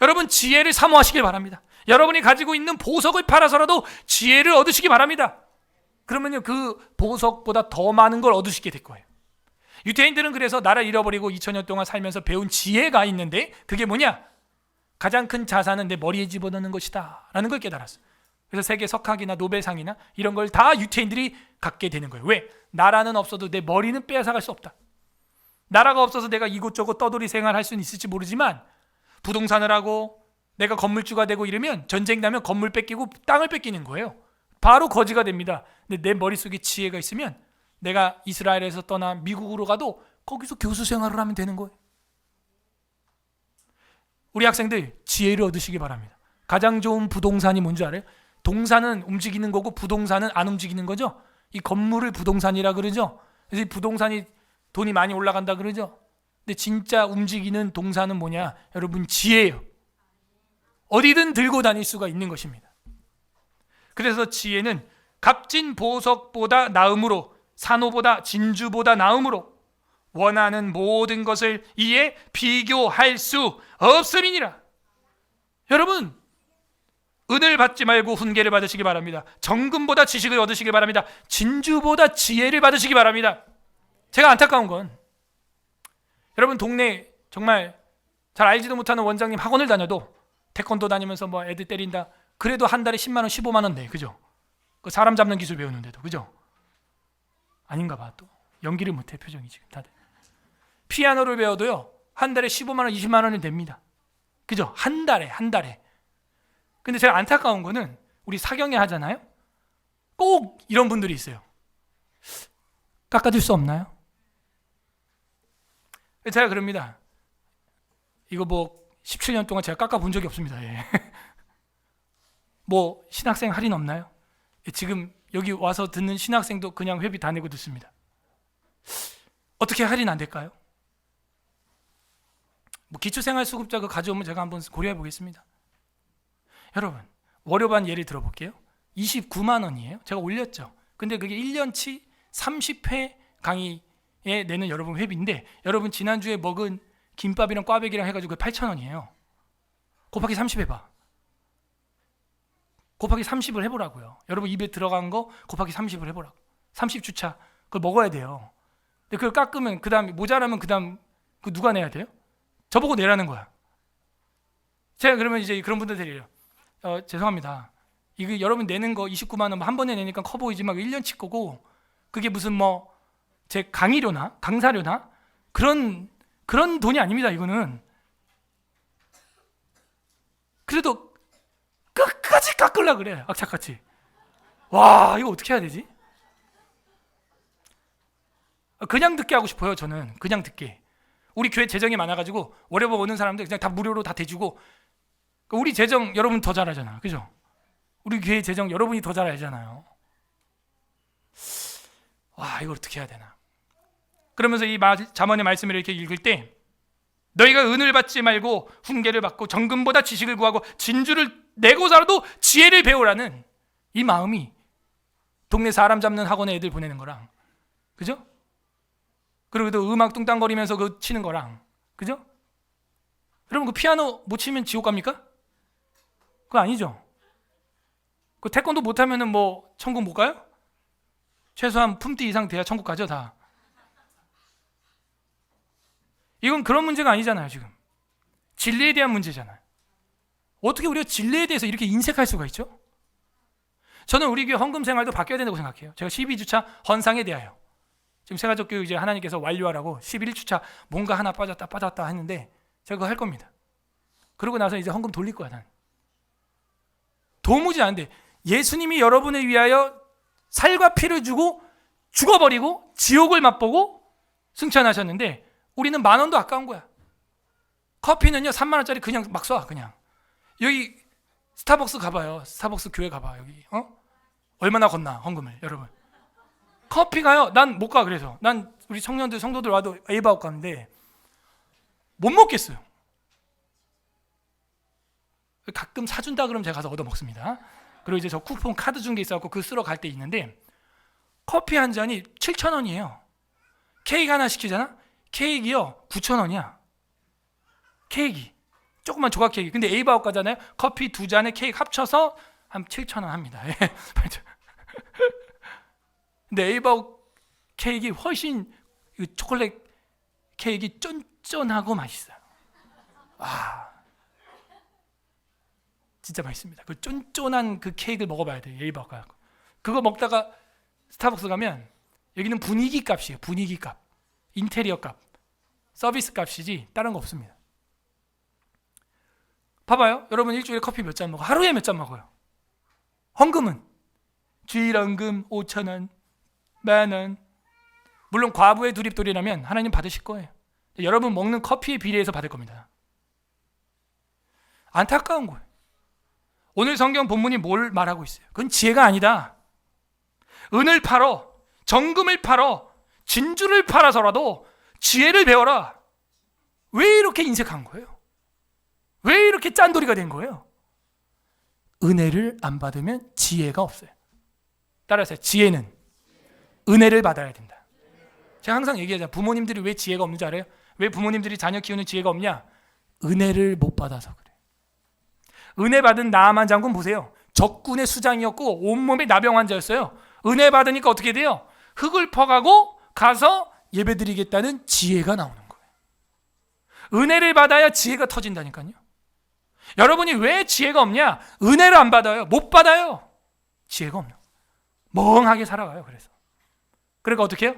여러분, 지혜를 사모하시길 바랍니다. 여러분이 가지고 있는 보석을 팔아서라도 지혜를 얻으시기 바랍니다. 그러면요, 그 보석보다 더 많은 걸 얻으시게 될 거예요. 유대인들은 그래서 나라를 잃어버리고 2000년 동안 살면서 배운 지혜가 있는데, 그게 뭐냐? 가장 큰 자산은 내 머리에 집어넣는 것이다 라는 걸 깨달았어요. 그래서 세계 석학이나 노벨상이나 이런 걸 다 유태인들이 갖게 되는 거예요. 왜? 나라는 없어도 내 머리는 빼앗아갈 수 없다. 나라가 없어서 내가 이곳저곳 떠돌이 생활할 수는 있을지 모르지만 부동산을 하고 내가 건물주가 되고 이러면 전쟁 나면 건물 뺏기고 땅을 뺏기는 거예요. 바로 거지가 됩니다. 근데 내 머릿속에 지혜가 있으면 내가 이스라엘에서 떠나 미국으로 가도 거기서 교수 생활을 하면 되는 거예요. 우리 학생들 지혜를 얻으시기 바랍니다. 가장 좋은 부동산이 뭔지 알아요? 동산은 움직이는 거고 부동산은 안 움직이는 거죠. 이 건물을 부동산이라 그러죠. 그래서 이 부동산이 돈이 많이 올라간다 그러죠. 근데 진짜 움직이는 동산은 뭐냐? 여러분, 지혜예요. 어디든 들고 다닐 수가 있는 것입니다. 그래서 지혜는 값진 보석보다 나음으로, 산호보다 진주보다 나음으로 원하는 모든 것을 이에 비교할 수 없음이니라. 여러분, 은을 받지 말고 훈계를 받으시기 바랍니다. 정금보다 지식을 얻으시기 바랍니다. 진주보다 지혜를 받으시기 바랍니다. 제가 안타까운 건 여러분 동네 정말 잘 알지도 못하는 원장님 학원을 다녀도 태권도 다니면서 뭐 애들 때린다. 그래도 한 달에 10만 원, 15만 원 내. 그죠? 그 사람 잡는 기술 배우는데도. 그죠? 아닌가 봐. 또 연기를 못해 표정이 지금 다들. 피아노를 배워도요. 한 달에 15만 원, 20만 원은 됩니다. 그죠? 한 달에. 근데 제가 안타까운 거는 우리 사경회 하잖아요. 꼭 이런 분들이 있어요. 깎아줄 수 없나요? 제가 그럽니다. 이거 뭐 17년 동안 제가 깎아본 적이 없습니다. 예. 뭐 신학생 할인 없나요? 지금 여기 와서 듣는 신학생도 그냥 회비 다 내고 듣습니다. 어떻게 할인 안 될까요? 뭐 기초생활수급자 그 가져오면 제가 한번 고려해 보겠습니다. 여러분, 월요반 예를 들어볼게요. 29만 원이에요. 제가 올렸죠. 근데 그게 1년치 30회 강의에 내는 여러분 회비인데, 여러분 지난주에 먹은 김밥이랑 꽈배기랑 해가지고 8,000원이에요. 곱하기 30 해봐. 곱하기 30을 해보라고요. 여러분 입에 들어간 거 곱하기 30을 해보라고. 30주차 그걸 먹어야 돼요. 근데 그걸 깎으면 그 다음 모자라면 그 다음 그 누가 내야 돼요? 저보고 내라는 거야. 제가 그러면 이제 그런 분들 드려요. 죄송합니다. 이거 여러분 내는 거 29만 원 한 번에 내니까 커 보이지만 1년치 거고, 그게 무슨 뭐 제 강의료나 강사료나 그런 돈이 아닙니다. 이거는. 그래도 끝까지 깎으려고 그래. 악착같이. 와, 이거 어떻게 해야 되지? 그냥 듣게 하고 싶어요. 저는 그냥 듣게. 우리 교회 재정이 많아가지고 월요일 오는 사람들 그냥 다 무료로 다 대주고, 우리 재정 여러분 더 잘 알잖아요. 그죠? 우리 교회 재정 여러분이 더 잘 알잖아요. 와, 이걸 어떻게 해야 되나. 그러면서 이 잠언의 말씀을 이렇게 읽을 때, 너희가 은을 받지 말고 훈계를 받고 정금보다 지식을 구하고 진주를 내고서라도 지혜를 배우라는 이 마음이 동네 사람 잡는 학원에 애들 보내는 거랑, 그죠? 그리고 또 음악 뚱땅거리면서 그 치는 거랑, 그죠? 여러분 그 피아노 못 치면 지옥 갑니까? 그거 아니죠. 그 태권도 못하면은 뭐 천국 못 가요? 최소한 품띠 이상 돼야 천국 가죠. 다. 이건 그런 문제가 아니잖아요. 지금 진리에 대한 문제잖아요. 어떻게 우리가 진리에 대해서 이렇게 인색할 수가 있죠? 저는 우리 교회 헌금 생활도 바뀌어야 된다고 생각해요. 제가 12주차 헌상에 대하여 지금 세가족 교육 이제 하나님께서 완료하라고 11주차 뭔가 하나 빠졌다 했는데 제가 그거 할 겁니다. 그러고 나서 이제 헌금 돌릴 거야. 난 도무지 안 돼. 예수님이 여러분을 위하여 살과 피를 주고 죽어버리고 지옥을 맛보고 승천하셨는데 우리는 10,000원도 아까운 거야. 커피는요 30,000원짜리 그냥 막 쏴. 그냥 여기 스타벅스 가봐요. 스타벅스 교회 가봐. 여기 얼마나 걷나 헌금을. 여러분 커피가요 난 못 가. 그래서 난 우리 청년들 성도들 와도 에이바웃 가는데 못 먹겠어요. 가끔 사준다 그러면 제가 가서 얻어 먹습니다. 그리고 이제 저 쿠폰 카드 준 게 있어갖고 그거 쓰러 갈 때 있는데 커피 한 잔이 7,000원이에요. 케이크 하나 시키잖아? 케이크요 9,000원이야. 케이크 조그만 조각 케이크. 근데 에이바웃 가잖아요. 커피 2잔에 케이크 합쳐서 한 7,000원 합니다. 근데 에이바웃 케이크 훨씬 초콜릿 케이크 쫀쫀하고 맛있어요. 와, 진짜 맛있습니다. 그 쫀쫀한 그 케이크를 먹어봐야 돼요. 에이바웃 가고 그거 먹다가 스타벅스 가면 여기는 분위기 값이에요. 분위기 값, 인테리어 값, 서비스 값이지 다른 거 없습니다. 봐봐요. 여러분 일주일에 커피 몇 잔 먹어? 하루에 몇 잔 먹어요? 헌금은 주일헌금 5,000원, 10,000원. 물론 과부의 두립돌이라면 하나님 받으실 거예요. 여러분 먹는 커피에 비례해서 받을 겁니다. 안타까운 거예요. 오늘 성경 본문이 뭘 말하고 있어요? 그건 지혜가 아니다. 은을 팔어, 정금을 팔어, 진주를 팔아서라도 지혜를 배워라. 왜 이렇게 인색한 거예요? 왜 이렇게 짠돌이가 된 거예요? 은혜를 안 받으면 지혜가 없어요. 따라서 지혜는 은혜를 받아야 된다. 제가 항상 얘기하잖아요. 부모님들이 왜 지혜가 없는지 알아요? 왜 부모님들이 자녀 키우는 지혜가 없냐? 은혜를 못 받아서 그래. 은혜 받은 나아만 장군 보세요. 적군의 수장이었고 온몸에 나병 환자였어요. 은혜 받으니까 어떻게 돼요? 흙을 퍼가고 가서 예배드리겠다는 지혜가 나오는 거예요. 은혜를 받아야 지혜가 터진다니까요. 여러분이 왜 지혜가 없냐? 은혜를 안 받아요. 못 받아요. 지혜가 없는 거예요. 멍하게 살아가요. 그러니까 어떻게 해요?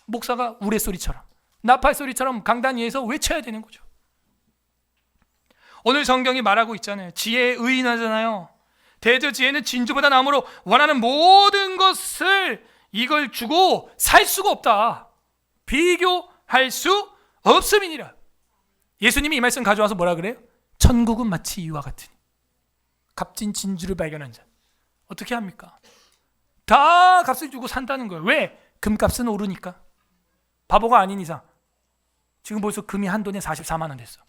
목사가 우레소리처럼 나팔소리처럼 강단 위에서 외쳐야 되는 거죠. 오늘 성경이 말하고 있잖아요. 지혜의 의인하잖아요. 대저지혜는 진주보다 나무로 원하는 모든 것을 이걸 주고 살 수가 없다. 비교할 수 없음이니라. 예수님이 이 말씀 가져와서 뭐라 그래요? 천국은 마치 이와 같으니 값진 진주를 발견한 자 어떻게 합니까? 다 값을 주고 산다는 거예요. 왜? 금값은 오르니까. 바보가 아닌 이상. 지금 벌써 금이 한 돈에 44만 원 됐어.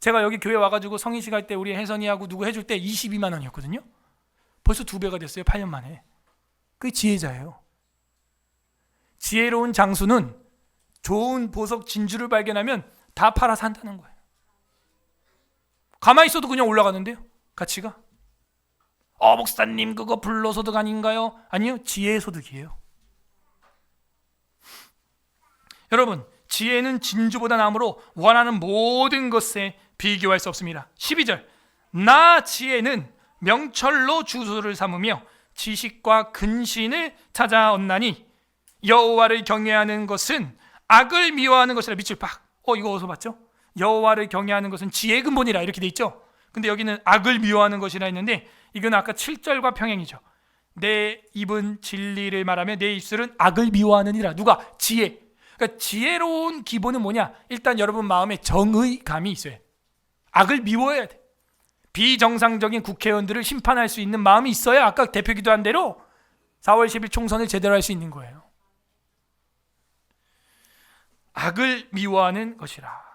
제가 여기 교회 와가지고 성인식 할 때 우리 혜선이하고 누구 해줄 때 22만 원이었거든요. 벌써 2배가 됐어요. 8년 만에. 그게 지혜자예요. 지혜로운 장수는 좋은 보석 진주를 발견하면 다 팔아 산다는 거예요. 가만히 있어도 그냥 올라가는데요. 가치가. 목사님 그거 불로소득 아닌가요? 아니요. 지혜의 소득이에요. 여러분 지혜는 진주보다 나무로 원하는 모든 것에 비교할 수 없습니다. 12절 나 지혜는 명철로 주소를 삼으며 지식과 근신을 찾아 얻나니 여호와를 경외하는 것은 악을 미워하는 것이라. 밑줄 팍. 이거 어디서 봤죠? 여호와를 경외하는 것은 지혜의 근본이라 이렇게 돼 있죠. 근데 여기는 악을 미워하는 것이라 했는데 이건 아까 7절과 평행이죠. 내 입은 진리를 말하며 내 입술은 악을 미워하느니라. 누가? 지혜. 그러니까 지혜로운 기본은 뭐냐? 일단 여러분 마음에 정의감이 있어야 돼. 악을 미워해야 돼. 비정상적인 국회의원들을 심판할 수 있는 마음이 있어야 아까 대표 기도한 대로 4월 10일 총선을 제대로 할 수 있는 거예요. 악을 미워하는 것이라.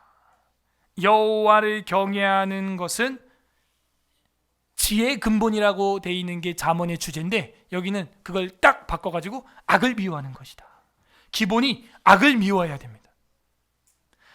여호와를 경외하는 것은 지혜의 근본이라고 돼 있는 게 잠언의 주제인데 여기는 그걸 딱 바꿔가지고 악을 미워하는 것이다. 기본이 악을 미워해야 됩니다.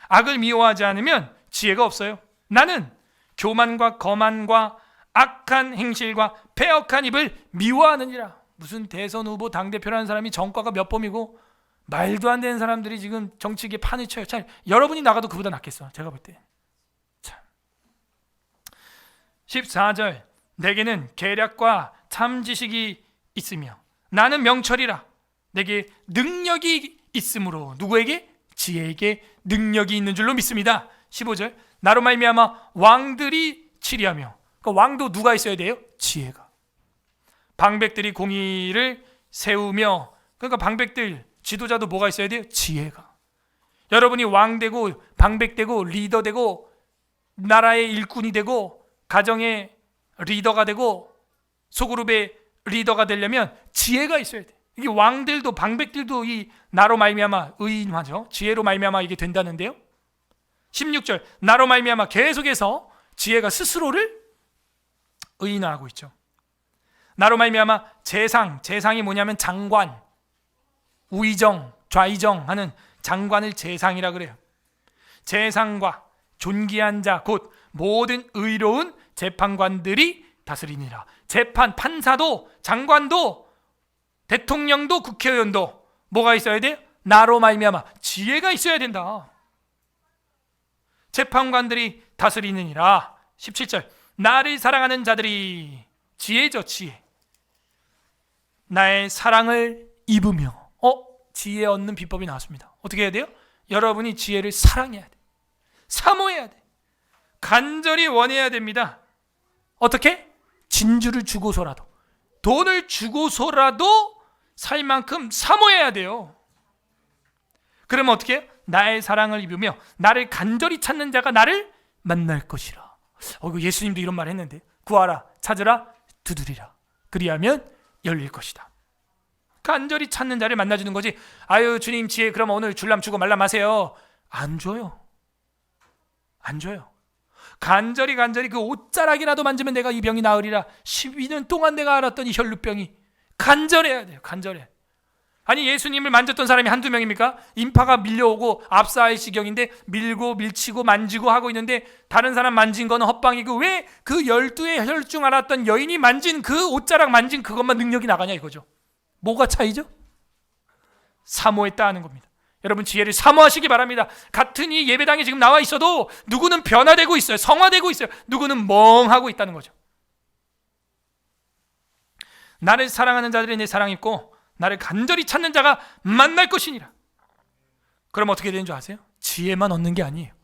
악을 미워하지 않으면 지혜가 없어요. 나는 교만과 거만과 악한 행실과 패역한 입을 미워하느니라. 무슨 대선 후보 당대표라는 사람이 전과가 몇 범이고 말도 안 되는 사람들이 지금 정치계에 판을 쳐요. 참, 여러분이 나가도 그보다 낫겠어. 제가 볼 때. 참. 14절 내게는 계략과 참 지식이 있으며 나는 명철이라. 내게 능력이 있으므로 누구에게? 지혜에게 능력이 있는 줄로 믿습니다. 15절 나로 말미암아 왕들이 치리하며. 그러니까 왕도 누가 있어야 돼요? 지혜가. 방백들이 공의를 세우며. 그러니까 방백들 지도자도 뭐가 있어야 돼요? 지혜가. 여러분이 왕 되고 방백 되고 리더 되고 나라의 일꾼이 되고 가정의 리더가 되고 소그룹의 리더가 되려면 지혜가 있어야 돼. 이게 왕들도 방백들도 이 나로 말미암아 의인화죠. 지혜로 말미암아 이게 된다는데요. 16절 나로 말미암아 계속해서 지혜가 스스로를 의인화하고 있죠. 나로 말미암아 재상이 뭐냐면 장관, 우의정, 좌의정 하는 장관을 재상이라 그래요. 재상과 존귀한 자 곧 모든 의로운 재판관들이 다스리니라. 재판, 판사도 장관도 대통령도 국회의원도 뭐가 있어야 돼? 나로 말미암아 지혜가 있어야 된다. 재판관들이 다스리느니라. 17절 나를 사랑하는 자들이 지혜죠. 지혜. 나의 사랑을 입으며. 지혜 얻는 비법이 나왔습니다. 어떻게 해야 돼요? 여러분이 지혜를 사랑해야 돼. 사모해야 돼. 간절히 원해야 됩니다. 어떻게? 진주를 주고서라도 돈을 주고서라도 살 만큼 사모해야 돼요. 그러면 어떻게 해요? 나의 사랑을 입으며 나를 간절히 찾는 자가 나를 만날 것이라. 예수님도 이런 말 했는데 구하라 찾으라 두드리라 그리하면 열릴 것이다. 간절히 찾는 자를 만나주는 거지. 아유 주님 지혜 그럼 오늘 줄람 주고 말람 하세요. 안 줘요. 안 줘요. 간절히 그 옷자락이라도 만지면 내가 이 병이 나으리라. 12년 동안 내가 알았던 이 혈루병이 간절해야 돼요. 간절해. 아니 예수님을 만졌던 사람이 한두 명입니까? 인파가 밀려오고 압사할 지경인데 밀고 밀치고 만지고 하고 있는데 다른 사람 만진 거는 헛방이고 왜 그 12의 혈중 알았던 여인이 만진 그 옷자락 만진 그것만 능력이 나가냐 이거죠. 뭐가 차이죠? 사모했다 하는 겁니다. 여러분 지혜를 사모하시기 바랍니다. 같은 이 예배당에 지금 나와 있어도 누구는 변화되고 있어요. 성화되고 있어요. 누구는 멍하고 있다는 거죠. 나를 사랑하는 자들이 내 사랑 입고 나를 간절히 찾는 자가 만날 것이니라. 그럼 어떻게 되는 줄 아세요? 지혜만 얻는 게 아니에요.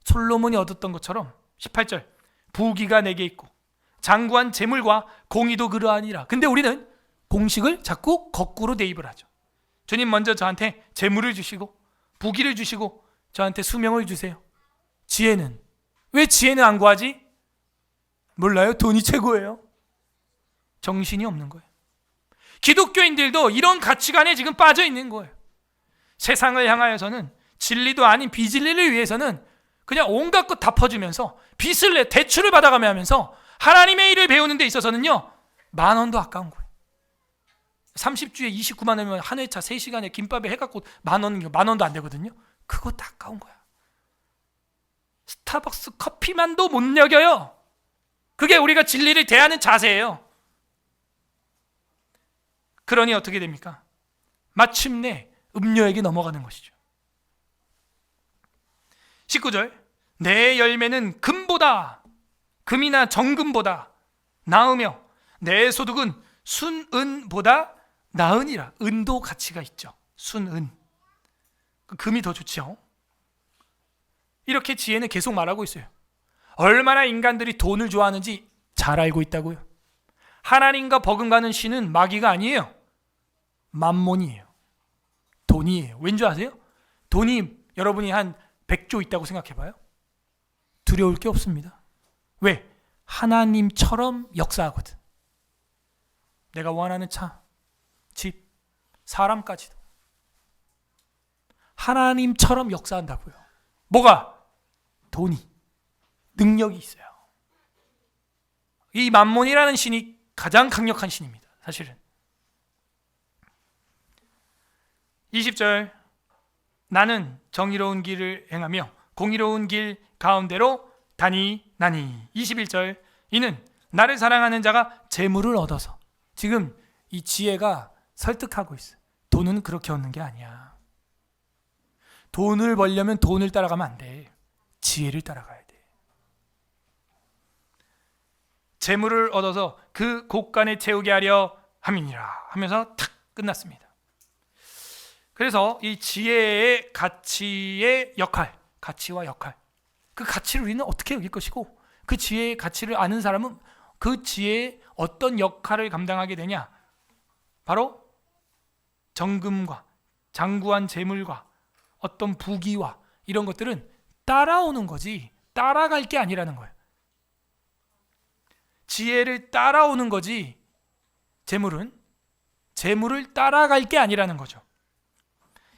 솔로몬이 얻었던 것처럼 18절 부귀가 내게 있고 장구한 재물과 공의도 그러하니라. 근데 우리는 공식을 자꾸 거꾸로 대입을 하죠. 주님 먼저 저한테 재물을 주시고 부귀를 주시고 저한테 수명을 주세요. 지혜는? 왜 지혜는 안 구하지? 몰라요. 돈이 최고예요. 정신이 없는 거예요. 기독교인들도 이런 가치관에 지금 빠져 있는 거예요. 세상을 향하여서는 진리도 아닌 비진리를 위해서는 그냥 온갖 것 다 퍼주면서 빚을 내 대출을 받아가며 하면서 하나님의 일을 배우는 데 있어서는요 10,000원도 아까운 거예요. 30주에 29만 원이면 한 회차 3시간에 김밥에 해갖고 10,000원도 안 되거든요. 그것도 아까운 거야. 스타벅스 커피만도 못 여겨요. 그게 우리가 진리를 대하는 자세예요. 그러니 어떻게 됩니까? 마침내 음료에게 넘어가는 것이죠. 19절 내 열매는 금보다 금이나 정금보다 나으며 내 소득은 순은보다 나으니라. 은도 가치가 있죠. 순은 금이 더 좋죠. 이렇게 지혜는 계속 말하고 있어요. 얼마나 인간들이 돈을 좋아하는지 잘 알고 있다고요. 하나님과 버금가는 신은 마귀가 아니에요. 맘몬이에요. 돈이에요. 왠지 아세요? 돈이 여러분이 한 100조 있다고 생각해봐요. 두려울 게 없습니다. 왜? 하나님처럼 역사하거든. 내가 원하는 차, 집, 사람까지도 하나님처럼 역사한다고요. 뭐가? 돈이, 능력이 있어요. 이 맘몬이라는 신이 가장 강력한 신입니다. 사실은 20절 나는 정의로운 길을 행하며 공의로운 길 가운데로 다니나니. 21절 이는 나를 사랑하는 자가 재물을 얻어서. 지금 이 지혜가 설득하고 있어요. 돈은 그렇게 얻는 게 아니야. 돈을 벌려면 돈을 따라가면 안 돼. 지혜를 따라가야 돼. 재물을 얻어서 그 곳간에 채우게 하려 함이니라 하면서 탁 끝났습니다. 그래서 이 지혜의 가치의 역할, 가치와 역할, 그 가치를 우리는 어떻게 여길 것이고 그 지혜의 가치를 아는 사람은 그 지혜의 어떤 역할을 감당하게 되냐? 바로 정금과 장구한 재물과 어떤 부귀와 이런 것들은 따라오는 거지 따라갈 게 아니라는 거예요. 지혜를 따라오는 거지 재물은 재물을 따라갈 게 아니라는 거죠.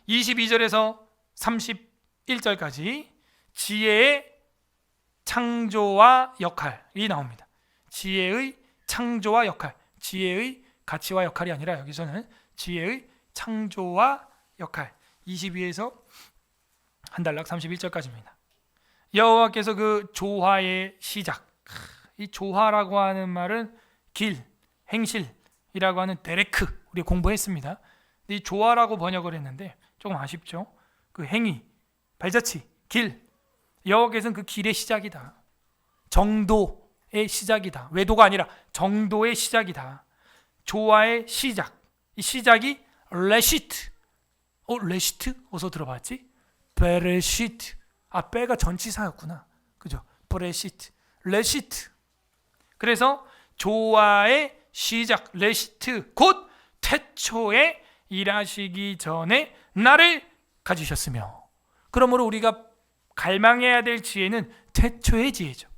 22절에서 31절까지 지혜의 창조와 역할이 나옵니다. 지혜의 창조와 역할, 지혜의 가치와 역할이 아니라 여기서는 지혜의 창조와 역할. 22에서 한 단락 31절까지입니다. 여호와께서 그 조화의 시작, 이 조화라고 하는 말은 길, 행실이라고 하는 데레크, 우리 공부했습니다. 이 조화라고 번역을 했는데 조금 아쉽죠. 그 행위, 발자취, 길, 여호와께서는 그 길의 시작이다. 정도의 시작이다. 외도가 아니라 정도의 시작이다. 조화의 시작, 이 시작이 레시트. 레시트? 어디서 들어봤지? 베레시트. 빼가 전치사였구나. 그죠? 베레시트, 레시트. 그래서 조화의 시작, 레시트, 곧 태초에 일하시기 전에 나를 가지셨으며. 그러므로 우리가 갈망해야 될 지혜는 태초의 지혜죠.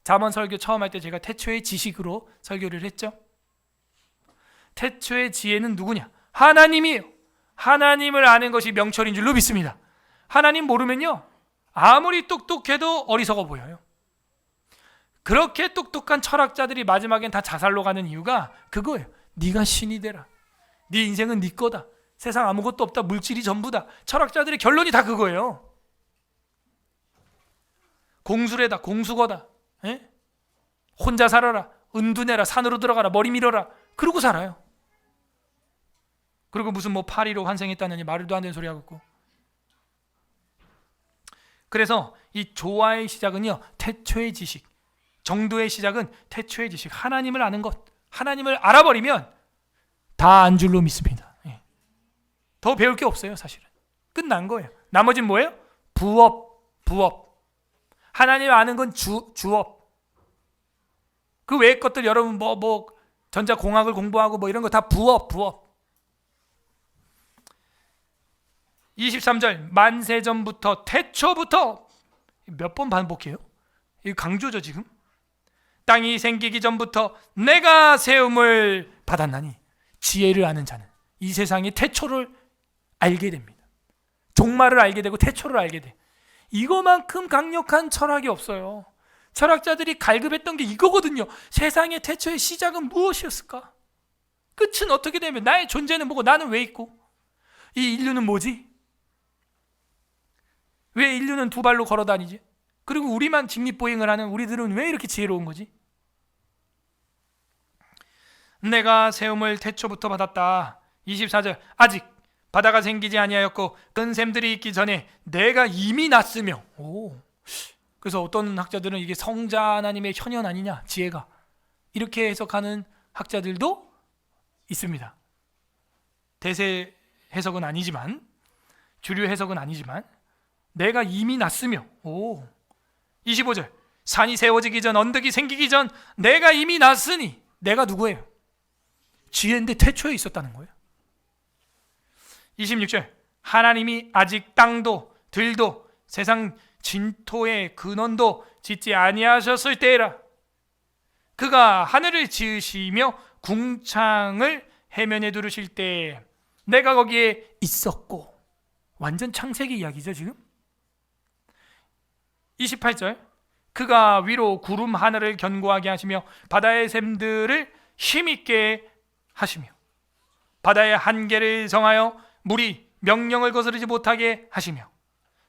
잠언 설교 처음 할 때 제가 태초의 지식으로 설교를 했죠. 태초의 지혜는 누구냐? 하나님이에요. 하나님을 아는 것이 명철인 줄로 믿습니다. 하나님 모르면요 아무리 똑똑해도 어리석어 보여요. 그렇게 똑똑한 철학자들이 마지막엔 다 자살로 가는 이유가 그거예요. 네가 신이 되라. 네 인생은 네 거다. 세상 아무것도 없다. 물질이 전부다. 철학자들의 결론이 다 그거예요. 공수래다. 공수거다. 에? 혼자 살아라. 은둔해라. 산으로 들어가라. 머리 밀어라. 그러고 살아요. 그리고 무슨 뭐 파리로 환생했다느니 말도 안 되는 소리 하고 있고. 그래서 이 조화의 시작은요, 태초의 지식. 정도의 시작은 태초의 지식. 하나님을 아는 것. 하나님을 알아버리면 다 안 줄로 믿습니다. 예. 더 배울 게 없어요. 사실은 끝난 거예요. 나머진 뭐예요? 부업. 하나님 아는 건 주업. 그 외의 것들 여러분 뭐 전자공학을 공부하고 뭐 이런 거 다 부업. 23절 만세전부터 태초부터 몇 번 반복해요? 이거 강조죠 지금. 땅이 생기기 전부터 내가 세움을 받았나니. 지혜를 아는 자는 이 세상의 태초를 알게 됩니다. 종말을 알게 되고 태초를 알게 돼. 이거만큼 강력한 철학이 없어요. 철학자들이 갈급했던 게 이거거든요. 세상의 태초의 시작은 무엇이었을까? 끝은 어떻게 되면 나의 존재는 뭐고 나는 왜 있고 이 인류는 뭐지? 왜 인류는 두 발로 걸어 다니지? 그리고 우리만 직립보행을 하는 우리들은 왜 이렇게 지혜로운 거지? 내가 세움을 태초부터 받았다. 24절 아직 바다가 생기지 아니하였고 큰 샘들이 있기 전에 내가 이미 났으며. 그래서 어떤 학자들은 이게 성자 하나님의 현현 아니냐, 지혜가, 이렇게 해석하는 학자들도 있습니다. 대세 해석은 아니지만, 주류 해석은 아니지만 내가 이미 났으며. 25절 산이 세워지기 전, 언덕이 생기기 전 내가 이미 났으니. 내가 누구예요? 지혜인데 태초에 있었다는 거예요. 26절 하나님이 아직 땅도 들도 세상 진토의 근원도 짓지 아니하셨을 때라. 그가 하늘을 지으시며 궁창을 해면에 두르실 때 내가 거기에 있었고. 완전 창세기 이야기죠 지금. 28절 그가 위로 구름 하늘을 견고하게 하시며 바다의 샘들을 힘있게 하시며 바다의 한계를 정하여 물이 명령을 거스르지 못하게 하시며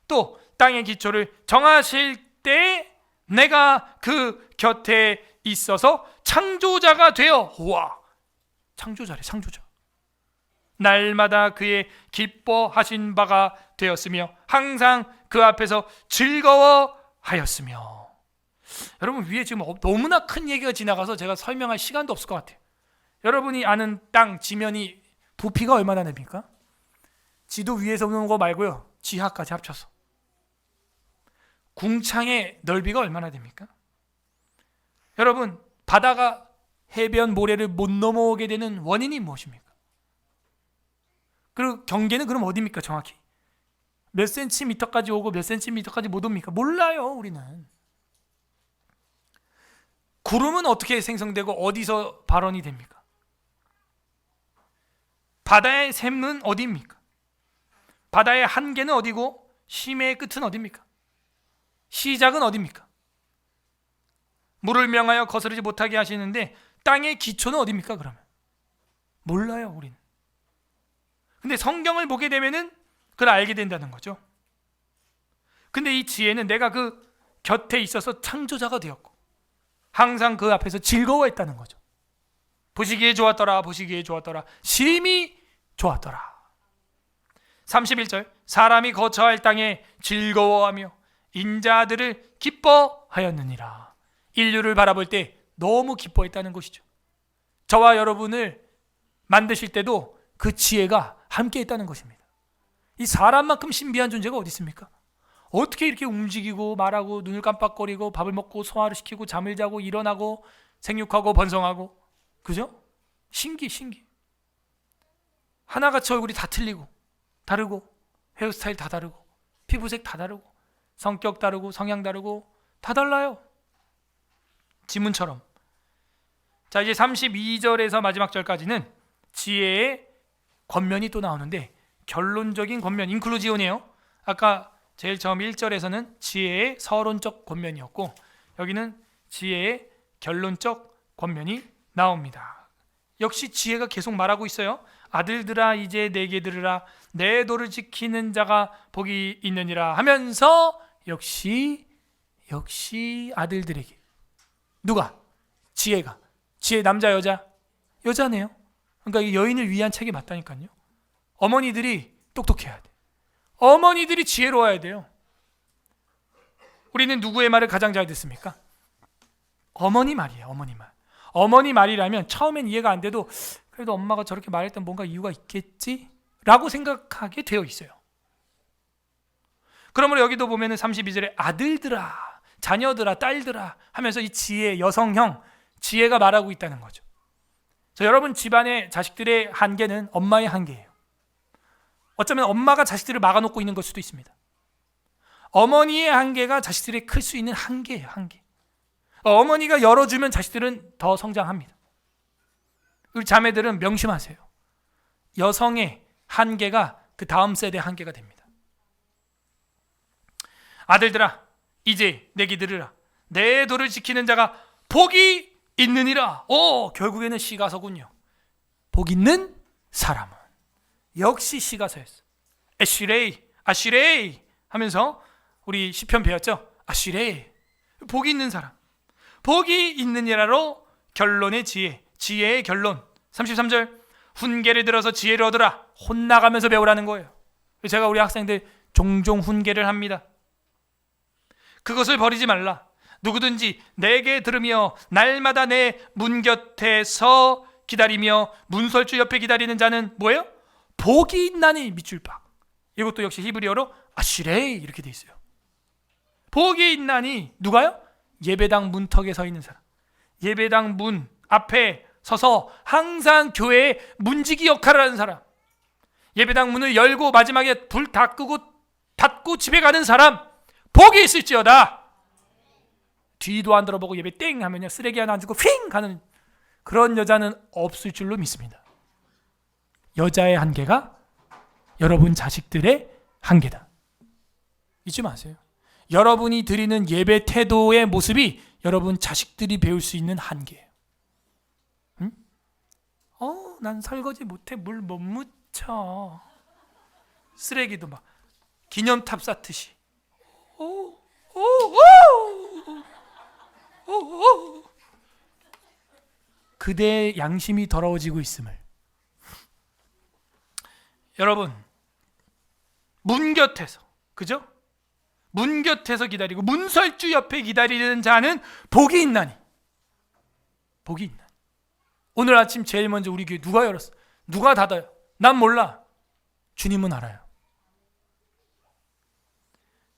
또 땅의 기초를 정하실 때 내가 그 곁에 있어서 창조자가 되어. 우와, 창조자래. 창조자. 날마다 그의 기뻐하신 바가 되었으며 항상 그 앞에서 즐거워하였으며. 여러분 위에 지금 너무나 큰 얘기가 지나가서 제가 설명할 시간도 없을 것 같아요. 여러분이 아는 땅 지면이 부피가 얼마나 됩니까? 지도 위에서 보는 거 말고요, 지하까지 합쳐서 궁창의 넓이가 얼마나 됩니까? 여러분 바다가 해변 모래를 못 넘어오게 되는 원인이 무엇입니까? 그리고 경계는 그럼 어디입니까? 정확히 몇 센티미터까지 오고 몇 센티미터까지 못 옵니까? 몰라요. 우리는. 구름은 어떻게 생성되고 어디서 발원이 됩니까? 바다의 샘은 어디입니까? 바다의 한계는 어디고 심해의 끝은 어디입니까? 시작은 어디입니까? 물을 명하여 거스르지 못하게 하시는데 땅의 기초는 어디입니까? 그러면 몰라요. 우리는. 근데 성경을 보게 되면은 그걸 알게 된다는 거죠. 근데 이 지혜는 내가 그 곁에 있어서 창조자가 되었고 항상 그 앞에서 즐거워했다는 거죠. 보시기에 좋았더라. 보시기에 좋았더라. 심히 좋았더라. 31절 사람이 거처할 땅에 즐거워하며 인자들을 기뻐하였느니라. 인류를 바라볼 때 너무 기뻐했다는 것이죠. 저와 여러분을 만드실 때도 그 지혜가 함께 했다는 것입니다. 이 사람만큼 신비한 존재가 어디 있습니까? 어떻게 이렇게 움직이고 말하고 눈을 깜빡거리고 밥을 먹고 소화를 시키고 잠을 자고 일어나고 생육하고 번성하고, 그죠? 신기. 하나같이 얼굴이 다 틀리고 다르고 헤어스타일 다 다르고 피부색 다 다르고 성격 다르고 성향 다르고 다 달라요. 지문처럼. 자, 이제 32절에서 마지막 절까지는 지혜의 권면이 또 나오는데 결론적인 권면, 인클루지온이에요. 아까 제일 처음 1절에서는 지혜의 서론적 권면이었고 여기는 지혜의 결론적 권면이 나옵니다. 역시 지혜가 계속 말하고 있어요. 아들들아 이제 내게 들으라. 내 도를 지키는 자가 복이 있느니라 하면서 역시 아들들에게 누가? 지혜가. 지혜 남자 여자? 여자네요. 그러니까 이 여인을 위한 책이 맞다니까요. 어머니들이 똑똑해야 돼. 어머니들이 지혜로워야 돼요. 우리는 누구의 말을 가장 잘 듣습니까? 어머니 말이에요. 어머니 말. 어머니 말이라면 처음엔 이해가 안 돼도 그래도 엄마가 저렇게 말했던 뭔가 이유가 있겠지? 라고 생각하게 되어 있어요. 그러므로 여기도 보면은 32절에 아들들아, 자녀들아, 딸들아 하면서 이 지혜, 여성형 지혜가 말하고 있다는 거죠. 여러분 집안의 자식들의 한계는 엄마의 한계예요. 어쩌면 엄마가 자식들을 막아놓고 있는 걸 수도 있습니다. 어머니의 한계가 자식들이 클 수 있는 한계예요. 한계. 어머니가 열어주면 자식들은 더 성장합니다. 우리 자매들은 명심하세요. 여성의 한계가 그 다음 세대 한계가 됩니다. 아들들아 이제 내게 들으라. 내 도를 지키는 자가 복이 있느니라. 결국에는 시가서군요. 복 있는 사람은 역시 시가서였어. 아시레이 하면서 우리 시편 배웠죠. 아시레이 복이 있는 사람. 복이 있느니라로 결론의 지혜의 결론. 33절 훈계를 들어서 지혜를 얻으라. 혼나가면서 배우라는 거예요. 제가 우리 학생들 종종 훈계를 합니다. 그것을 버리지 말라. 누구든지 내게 들으며 날마다 내 문 곁에서 기다리며 문설주 옆에 기다리는 자는 뭐예요? 복이 있나니 밑줄 박. 이것도 역시 히브리어로 아시레이 이렇게 돼 있어요. 복이 있나니 누가요? 예배당 문턱에 서 있는 사람. 예배당 문 앞에 서서 항상 교회의 문지기 역할을 하는 사람. 예배당 문을 열고 마지막에 불 다 끄고 닫고 집에 가는 사람. 복이 있을지어다. 뒤도 안 돌아보고 예배 땡 하면요 쓰레기 하나 안 주고 휙 가는 그런 여자는 없을 줄로 믿습니다. 여자의 한계가 여러분 자식들의 한계다. 잊지 마세요. 여러분이 드리는 예배 태도의 모습이 여러분 자식들이 배울 수 있는 한계예요. 응? 난 설거지 못해. 물 못 묻혀. 쓰레기도 막 기념탑 쌓듯이. 그대의 양심이 더러워지고 있음을. 여러분 문 곁에서 그죠? 문 곁에서 기다리고 문설주 옆에 기다리는 자는 복이 있나니. 복이 있나니. 오늘 아침 제일 먼저 우리 교회 누가 열었어? 누가 닫아요? 난 몰라. 주님은 알아요.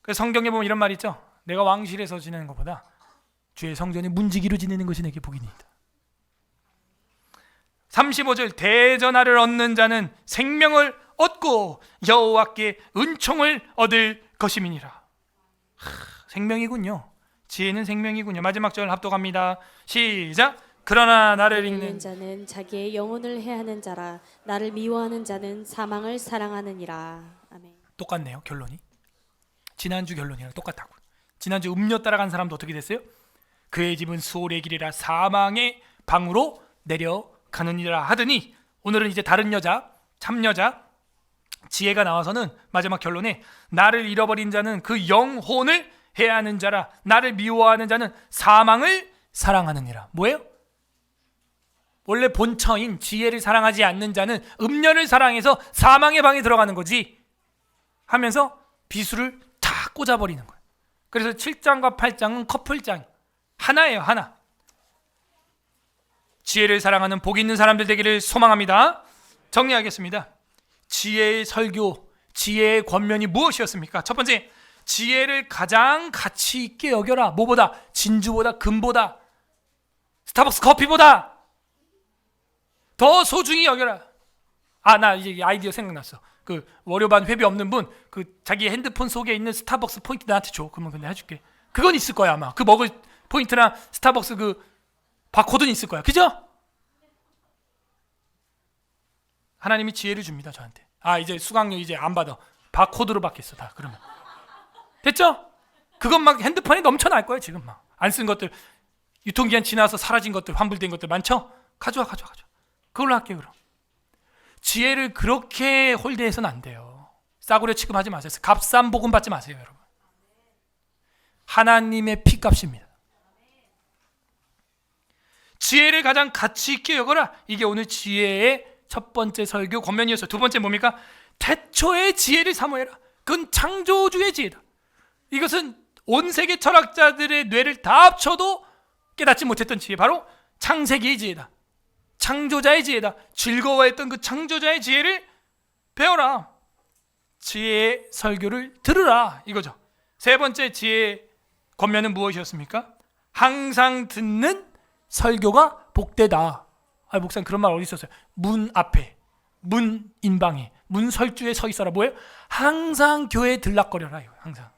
그래서 성경에 보면 이런 말이 있죠. 내가 왕실에서 지내는 것보다 주의 성전이 문지기로 지내는 것이 내게 복이니이다. 35절 대전하를 얻는 자는 생명을 얻고 여호와께 은총을 얻을 것임이니라. 생명이군요. 지혜는 생명이군요. 마지막 절 합독합니다. 시작. 그러나 나를 읽는 자는 자기의 영혼을 해하는 자라. 나를 미워하는 자는 사망을 사랑하느니라. 아멘. 똑같네요. 결론이. 지난주 결론이랑 똑같다고. 지난주 음료 따라간 사람도 어떻게 됐어요? 그의 집은 수월의 길이라 사망의 방으로 내려가느니라 하더니 오늘은 이제 다른 여자, 참여자 지혜가 나와서는 마지막 결론에 나를 잃어버린 자는 그 영혼을 해하는 자라. 나를 미워하는 자는 사망을 사랑하느니라. 뭐예요? 원래 본처인 지혜를 사랑하지 않는 자는 음녀를 사랑해서 사망의 방에 들어가는 거지 하면서 비수를 다 꽂아버리는 거예요. 그래서 7장과 8장은 커플장 하나예요. 하나. 지혜를 사랑하는 복 있는 사람들 되기를 소망합니다. 정리하겠습니다. 지혜의 설교, 지혜의 권면이 무엇이었습니까? 첫 번째, 지혜를 가장 가치 있게 여겨라. 뭐보다? 진주보다, 금보다, 스타벅스 커피보다 더 소중히 여겨라. 나 이제 아이디어 생각났어. 그 월요반 회비 없는 분, 그 자기 핸드폰 속에 있는 스타벅스 포인트 나한테 줘. 그러면 근데 해줄게. 그건 있을 거야 아마. 그 먹을 포인트랑 스타벅스 그 바코드는 있을 거야. 그죠? 하나님이 지혜를 줍니다 저한테. 이제 수강료 이제 안 받아. 바코드로 받겠어 다. 그러면 됐죠? 그건 막 핸드폰에 넘쳐날 거예요 지금 막. 안 쓴 것들, 유통기한 지나서 사라진 것들, 환불된 것들 많죠? 가져와. 그걸로 할게요 그럼. 지혜를 그렇게 홀대해서는 안 돼요. 싸구려 취급하지 마세요. 값싼 복음 받지 마세요, 여러분. 하나님의 피값입니다. 지혜를 가장 가치 있게 여겨라. 이게 오늘 지혜의 첫 번째 설교 권면이었어요. 두 번째 뭡니까? 태초의 지혜를 사모해라. 그건 창조주의 지혜다. 이것은 온 세계 철학자들의 뇌를 다 합쳐도 깨닫지 못했던 지혜, 바로 창세기의 지혜다. 창조자의 지혜다. 즐거워했던 그 창조자의 지혜를 배워라. 지혜의 설교를 들으라, 이거죠. 세 번째 지혜의 권면은 무엇이었습니까? 항상 듣는 설교가 복되다. 목사님 그런 말 어디 있었어요? 문 앞에, 문 인방에, 문 설주에 서 있어라. 뭐예요? 항상 교회에 들락거려라. 이거 항상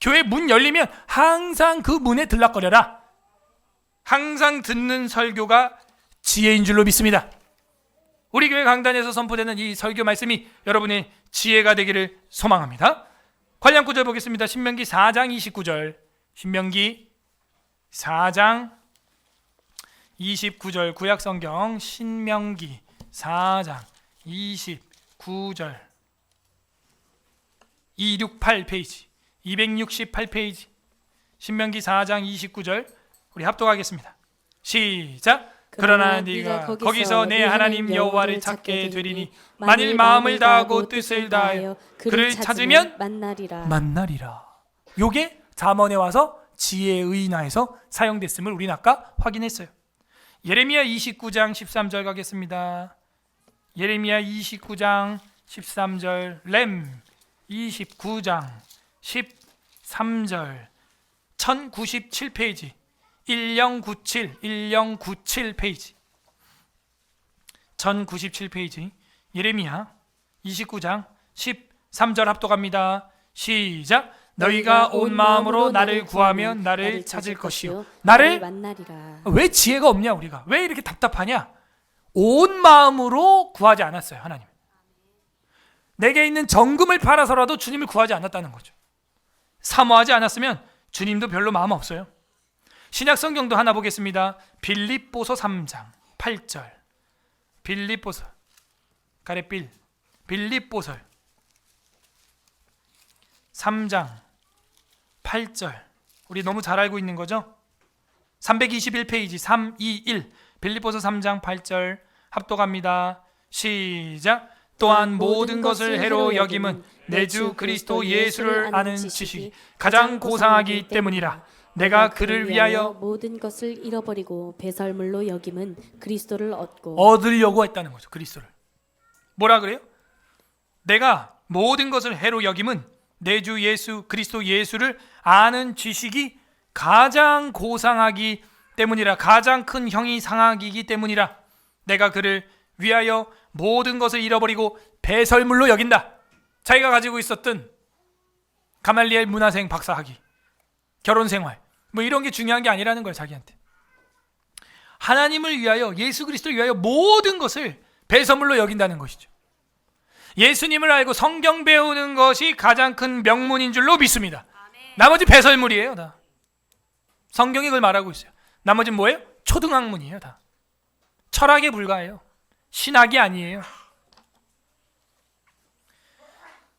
교회 문 열리면 항상 그 문에 들락거려라. 항상 듣는 설교가 지혜인 줄로 믿습니다. 우리 교회 강단에서 선포되는 이 설교 말씀이 여러분의 지혜가 되기를 소망합니다. 관련 구절 보겠습니다. 신명기 4장 29절. 신명기 4장 29절 구약성경 신명기 4장 29절 268페이지 268페이지 신명기 4장 29절 우리 합독하겠습니다. 시작. 그러나 네가 거기서 내 하나님 여호와를 찾게 되리니 만일 마음을 다하고 뜻을 다하여 그를 찾으면 만나리라. 요게 잠언에 와서 지혜의 의인화에서 사용됐음을 우리는 아까 확인했어요. 예레미야 29장 13절 가겠습니다. 예레미야 29장 13절 렘 29장 13절 1097페이지 1097페이지 1097페이지 예레미야 29장 13절 합독합니다. 시작. 너희가 온 마음으로 나를 구하면 나를 찾을 것이요 나를 만나리라. 왜 지혜가 없냐 우리가? 왜 이렇게 답답하냐? 온 마음으로 구하지 않았어요. 하나님 내게 있는 정금을 팔아서라도 주님을 구하지 않았다는 거죠. 사모하지 않았으면 주님도 별로 마음 없어요. 신약 성경도 하나 보겠습니다. 빌립보서 3장 8절 빌립보서 가레빌 빌립보서 3장 8절 우리 너무 잘 알고 있는 거죠? 321페이지 321 빌립보서 3장 8절 합독합니다. 시작. 또한 모든 것을 해로 여김은 내 주 그리스도 예수를 아는 지식이 가장 고상하기 때문이라. 내가 그를 위하여 모든 것을 잃어버리고 배설물로 여김은 그리스도를 얻으려고 했다는 거죠. 그리스도를. 뭐라 그래요? 내가 모든 것을 해로 여김은 내 주 예수 그리스도 예수를 아는 지식이 가장 고상하기 때문이라. 가장 큰 형이 상하기이기 때문이라. 내가 그를 위하여 모든 것을 잃어버리고 배설물로 여긴다. 자기가 가지고 있었던 가말리엘 문화생 박사학위, 결혼생활 뭐 이런 게 중요한 게 아니라는 거예요. 자기한테 하나님을 위하여 예수 그리스도를 위하여 모든 것을 배설물로 여긴다는 것이죠. 예수님을 알고 성경 배우는 것이 가장 큰 명문인 줄로 믿습니다. 나머지 배설물이에요. 다 성경이 그걸 말하고 있어요. 나머지는 뭐예요? 초등학문이에요. 다 철학에 불과해요. 신학이 아니에요.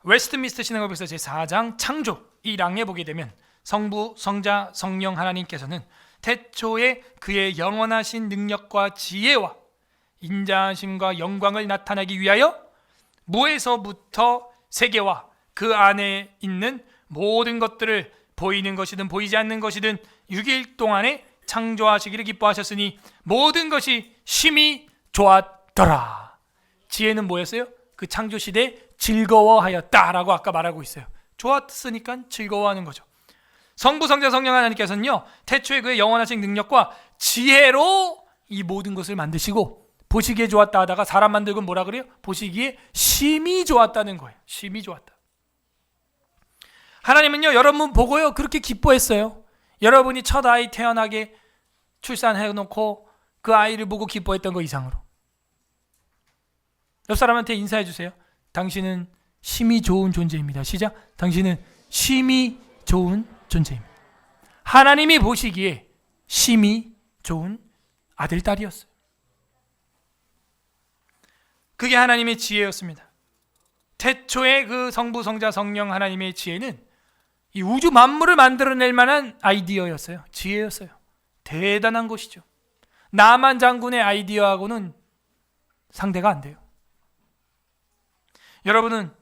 웨스트민스터 신학법에서 제4장 창조 이 랑에 보게 되면 성부, 성자, 성령 하나님께서는 태초에 그의 영원하신 능력과 지혜와 인자하심과 영광을 나타내기 위하여 무에서부터 세계와 그 안에 있는 모든 것들을 보이는 것이든 보이지 않는 것이든 6일 동안에 창조하시기를 기뻐하셨으니 모든 것이 심히 좋았더라. 지혜는 뭐였어요? 그 창조 시대에 즐거워하였다라고 아까 말하고 있어요. 좋았으니까 즐거워하는 거죠. 성부, 성자, 성령 하나님께서는요 태초에 그의 영원하신 능력과 지혜로 이 모든 것을 만드시고 보시기에 좋았다 하다가 사람 만들고 뭐라 그래요? 보시기에 심히 좋았다는 거예요. 심히 좋았다. 하나님은요 여러분 보고요 그렇게 기뻐했어요. 여러분이 첫 아이 태어나게 출산해놓고 그 아이를 보고 기뻐했던 거 이상으로. 옆 사람한테 인사해 주세요. 당신은 심히 좋은 존재입니다. 시작. 당신은 심히 좋은 존재입니다. 하나님이 보시기에 심히 좋은 아들, 딸이었어요. 그게 하나님의 지혜였습니다. 태초에 그 성부, 성자, 성령 하나님의 지혜는 이 우주 만물을 만들어낼 만한 아이디어였어요. 지혜였어요. 대단한 것이죠. 나만 장군의 아이디어하고는 상대가 안 돼요. 여러분은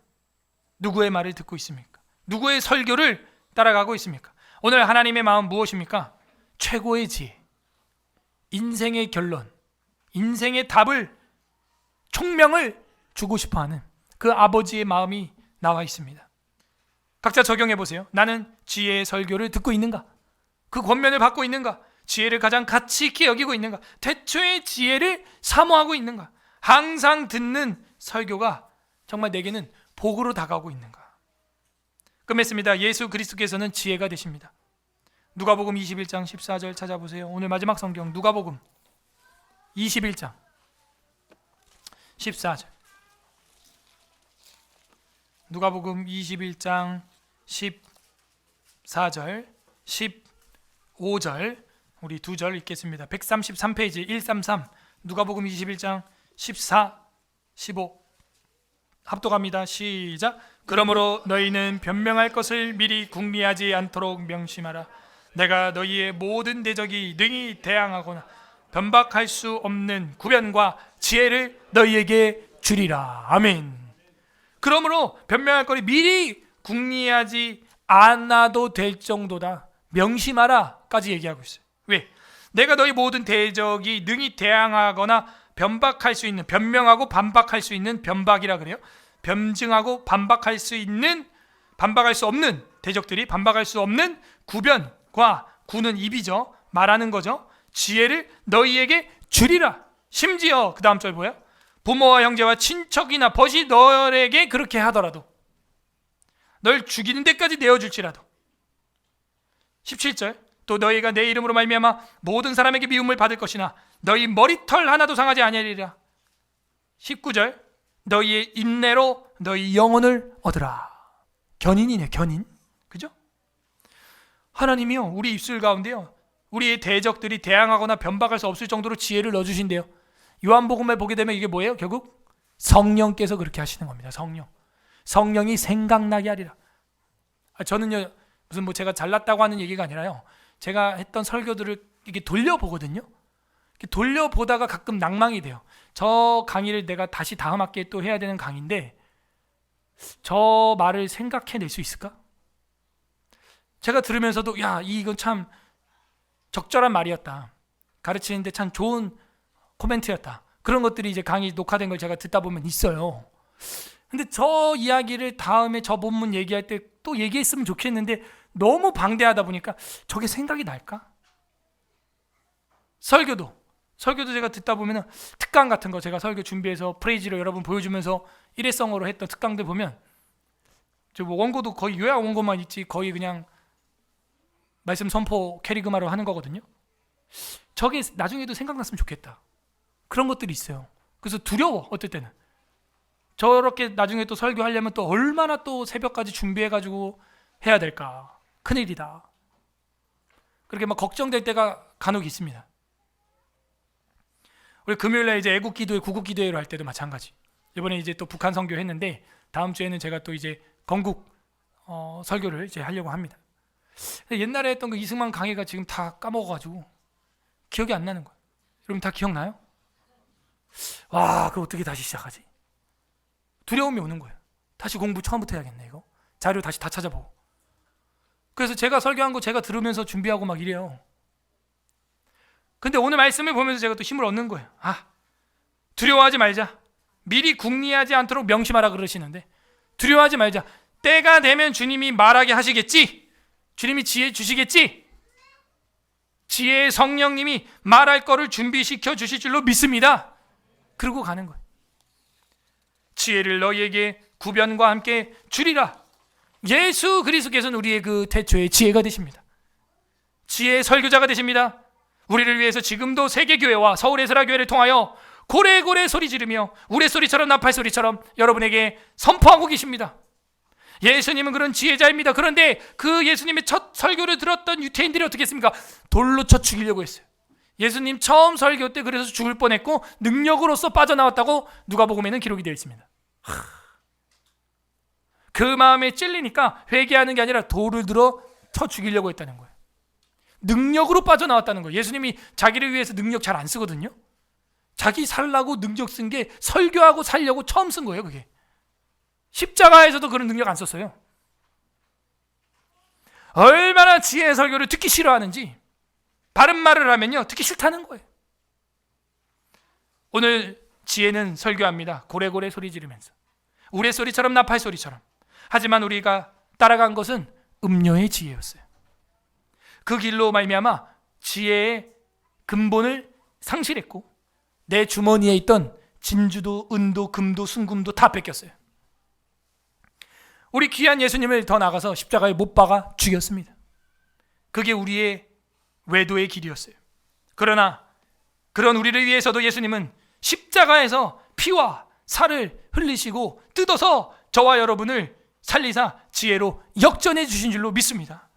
누구의 말을 듣고 있습니까? 누구의 설교를 따라가고 있습니까? 오늘 하나님의 마음 무엇입니까? 최고의 지혜, 인생의 결론, 인생의 답을, 총명을 주고 싶어하는 그 아버지의 마음이 나와 있습니다. 각자 적용해 보세요. 나는 지혜의 설교를 듣고 있는가? 그 권면을 받고 있는가? 지혜를 가장 가치 있게 여기고 있는가? 태초의 지혜를 사모하고 있는가? 항상 듣는 설교가 정말 내게는 복으로 다가오고 있는가? 끝맺습니다. 예수 그리스도께서는 지혜가 되십니다. 누가복음 21장 14절 찾아보세요. 오늘 마지막 성경 누가복음 21장 14절. 누가복음 21장 14절 15절 우리 두 절 읽겠습니다. 133페이지 133 누가복음 21장 14, 15 합독합니다. 시작. 그러므로 너희는 변명할 것을 미리 궁리하지 않도록 명심하라. 내가 너희의 모든 대적이 능히 대항하거나 변박할 수 없는 구변과 지혜를 너희에게 주리라. 아멘. 그러므로 변명할 것을 미리 궁리하지 않아도 될 정도다. 명심하라까지 얘기하고 있어요. 왜? 내가 너희 모든 대적이 능히 대항하거나 변박할 수 있는, 변명하고 반박할 수 있는, 변박이라 그래요. 변증하고 반박할 수 있는, 반박할 수 없는 대적들이 반박할 수 없는 구변과, 구는 입이죠. 말하는 거죠. 지혜를 너희에게 주리라. 심지어 그 다음 절 뭐야? 부모와 형제와 친척이나 벗이 너에게 그렇게 하더라도, 널 죽이는 데까지 내어줄지라도. 17절. 또 너희가 내 이름으로 말미암아 모든 사람에게 미움을 받을 것이나 너희 머리털 하나도 상하지 아니하리라. 19절. 너희의 인내로 너희 영혼을 얻으라. 견인이네, 견인. 그죠? 하나님이요, 우리 입술 가운데요, 우리의 대적들이 대항하거나 변박할 수 없을 정도로 지혜를 넣어주신대요. 요한복음에 보게 되면 이게 뭐예요? 결국 성령께서 그렇게 하시는 겁니다. 성령이 생각나게 하리라. 저는요, 무슨 제가 잘났다고 하는 얘기가 아니라요, 제가 했던 설교들을 이렇게 돌려보거든요. 이렇게 돌려보다가 가끔 낭망이 돼요. 저 강의를 내가 다시 다음 학기에 또 해야 되는 강의인데 저 말을 생각해낼 수 있을까? 제가 들으면서도 야, 이건 참 적절한 말이었다, 가르치는데 참 좋은 코멘트였다, 그런 것들이 이제 강의 녹화된 걸 제가 듣다 보면 있어요. 근데 저 이야기를 다음에 저 본문 얘기할 때 또 얘기했으면 좋겠는데 너무 방대하다 보니까 저게 생각이 날까? 설교도 제가 듣다 보면 특강 같은 거, 제가 설교 준비해서 프레이즈로 여러분 보여주면서 일회성으로 했던 특강들 보면 저 뭐 원고도 거의 요약 원고만 있지 거의 그냥 말씀 선포 캐리그마로 하는 거거든요. 저게 나중에도 생각났으면 좋겠다, 그런 것들이 있어요. 그래서 두려워. 어떨 때는 저렇게 나중에 또 설교하려면 또 얼마나 또 새벽까지 준비해가지고 해야 될까, 큰일이다, 그렇게 막 걱정될 때가 간혹 있습니다. 우리 금요일에 이제 애국기도회, 구국기도회로 할 때도 마찬가지. 이번에 이제 또 북한 선교 했는데 다음 주에는 제가 또 이제 건국 설교를 이제 하려고 합니다. 옛날에 했던 그 이승만 강의가 지금 다 까먹어가지고 기억이 안 나는 거예요. 여러분 다 기억나요? 와, 그거 어떻게 다시 시작하지? 두려움이 오는 거예요. 다시 공부 처음부터 해야겠네, 이거. 자료 다시 다 찾아보고. 그래서 제가 설교한 거 제가 들으면서 준비하고 막 이래요. 근데 오늘 말씀을 보면서 제가 또 힘을 얻는 거예요. 아, 두려워하지 말자. 미리 궁리하지 않도록 명심하라 그러시는데 두려워하지 말자. 때가 되면 주님이 말하게 하시겠지. 주님이 지혜 주시겠지. 지혜의 성령님이 말할 거를 준비시켜 주실 줄로 믿습니다. 그러고 가는 거예요. 지혜를 너희에게 구변과 함께 주리라. 예수 그리스도께서는 우리의 그 태초의 지혜가 되십니다. 지혜의 설교자가 되십니다. 우리를 위해서 지금도 세계교회와 서울에스라교회를 통하여 고래고래 소리 지르며 우레소리처럼 나팔소리처럼 여러분에게 선포하고 계십니다. 예수님은 그런 지혜자입니다. 그런데 그 예수님의 첫 설교를 들었던 유태인들이 어떻게 했습니까? 돌로 쳐 죽이려고 했어요. 예수님 처음 설교 때 그래서 죽을 뻔했고 능력으로서 빠져나왔다고 누가복음에는 기록이 되어 있습니다. 그 마음에 찔리니까 회개하는 게 아니라 돌을 들어 쳐 죽이려고 했다는 거예요. 능력으로 빠져나왔다는 거예요. 예수님이 자기를 위해서 능력 잘 안 쓰거든요. 자기 살라고 능력 쓴 게 설교하고 살려고 처음 쓴 거예요. 그게 십자가에서도 그런 능력 안 썼어요. 얼마나 지혜의 설교를 듣기 싫어하는지, 바른 말을 하면요 듣기 싫다는 거예요. 오늘 지혜는 설교합니다. 고래고래 소리 지르면서, 우레소리처럼 나팔소리처럼. 하지만 우리가 따라간 것은 음료의 지혜였어요. 그 길로 말미암아 지혜의 근본을 상실했고 내 주머니에 있던 진주도 은도 금도 순금도 다 뺏겼어요. 우리 귀한 예수님을 더 나가서 십자가에 못 박아 죽였습니다. 그게 우리의 외도의 길이었어요. 그러나 그런 우리를 위해서도 예수님은 십자가에서 피와 살을 흘리시고 뜯어서 저와 여러분을 살리사 지혜로 역전해 주신 줄로 믿습니다.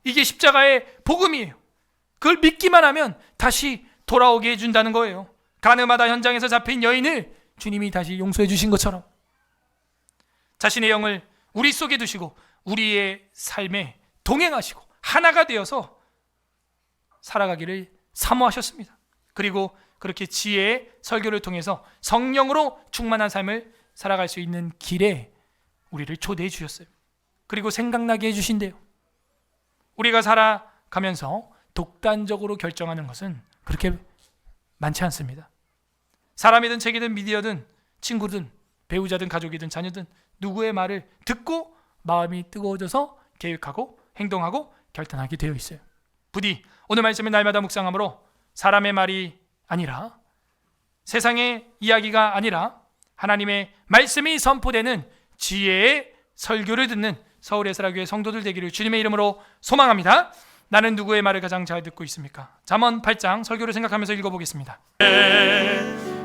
이게 십자가의 복음이에요. 그걸 믿기만 하면 다시 돌아오게 해준다는 거예요. 가늠하다 현장에서 잡힌 여인을 주님이 다시 용서해 주신 것처럼 자신의 영을 우리 속에 두시고 우리의 삶에 동행하시고 하나가 되어서 살아가기를 사모하셨습니다. 그리고 그렇게 지혜의 설교를 통해서 성령으로 충만한 삶을 살아갈 수 있는 길에 우리를 초대해 주셨어요. 그리고 생각나게 해주신대요. 우리가 살아가면서 독단적으로 결정하는 것은 그렇게 많지 않습니다. 사람이든 책이든 미디어든 친구든 배우자든 가족이든 자녀든 누구의 말을 듣고 마음이 뜨거워져서 계획하고 행동하고 결단하게 되어 있어요. 부디 오늘 말씀의 날마다 묵상함으로 사람의 말이 아니라 세상의 이야기가 아니라 하나님의 말씀이 선포되는 지혜의 설교를 듣는 서울에스라교회 성도들 되기를 주님의 이름으로 소망합니다. 나는 누구의 말을 가장 잘 듣고 있습니까? 잠언 8장 설교를 생각하면서 읽어보겠습니다.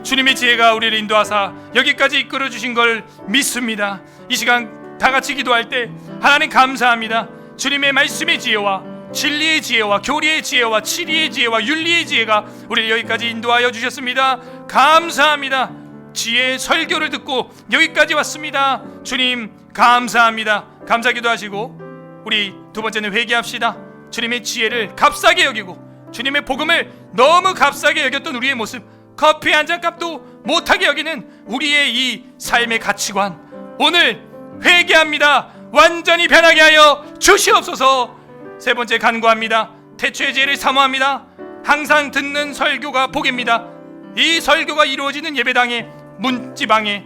주님의 지혜가 우리를 인도하사 여기까지 이끌어 주신 걸 믿습니다. 이 시간 다 같이 기도할 때 하나님 감사합니다. 주님의 말씀의 지혜와 진리의 지혜와 교리의 지혜와 치리의 지혜와 윤리의 지혜가 우리를 여기까지 인도하여 주셨습니다. 감사합니다. 지혜의 설교를 듣고 여기까지 왔습니다. 주님 감사합니다. 감사기도 하시고 우리 두 번째는 회개합시다. 주님의 지혜를 값싸게 여기고 주님의 복음을 너무 값싸게 여겼던 우리의 모습, 커피 한 잔 값도 못하게 여기는 우리의 이 삶의 가치관, 오늘 회개합니다. 완전히 변하게 하여 주시옵소서. 세 번째 간구합니다. 태초의 지혜를 사모합니다. 항상 듣는 설교가 복입니다. 이 설교가 이루어지는 예배당에, 문지방에,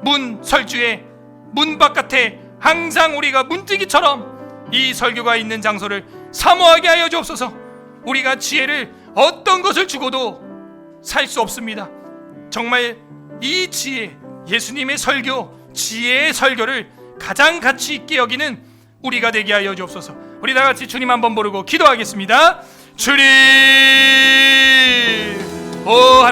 문 설주에, 문 바깥에 항상 우리가 문지기처럼 이 설교가 있는 장소를 사모하게 하여 주옵소서. 우리가 지혜를 어떤 것을 주고도 살 수 없습니다. 정말 이 지혜, 예수님의 설교, 지혜의 설교를 가장 가치 있게 여기는 우리가 되게 하여 주옵소서. 우리 다 같이 주님 한번 부르고 기도하겠습니다. 주님, 오 하나님.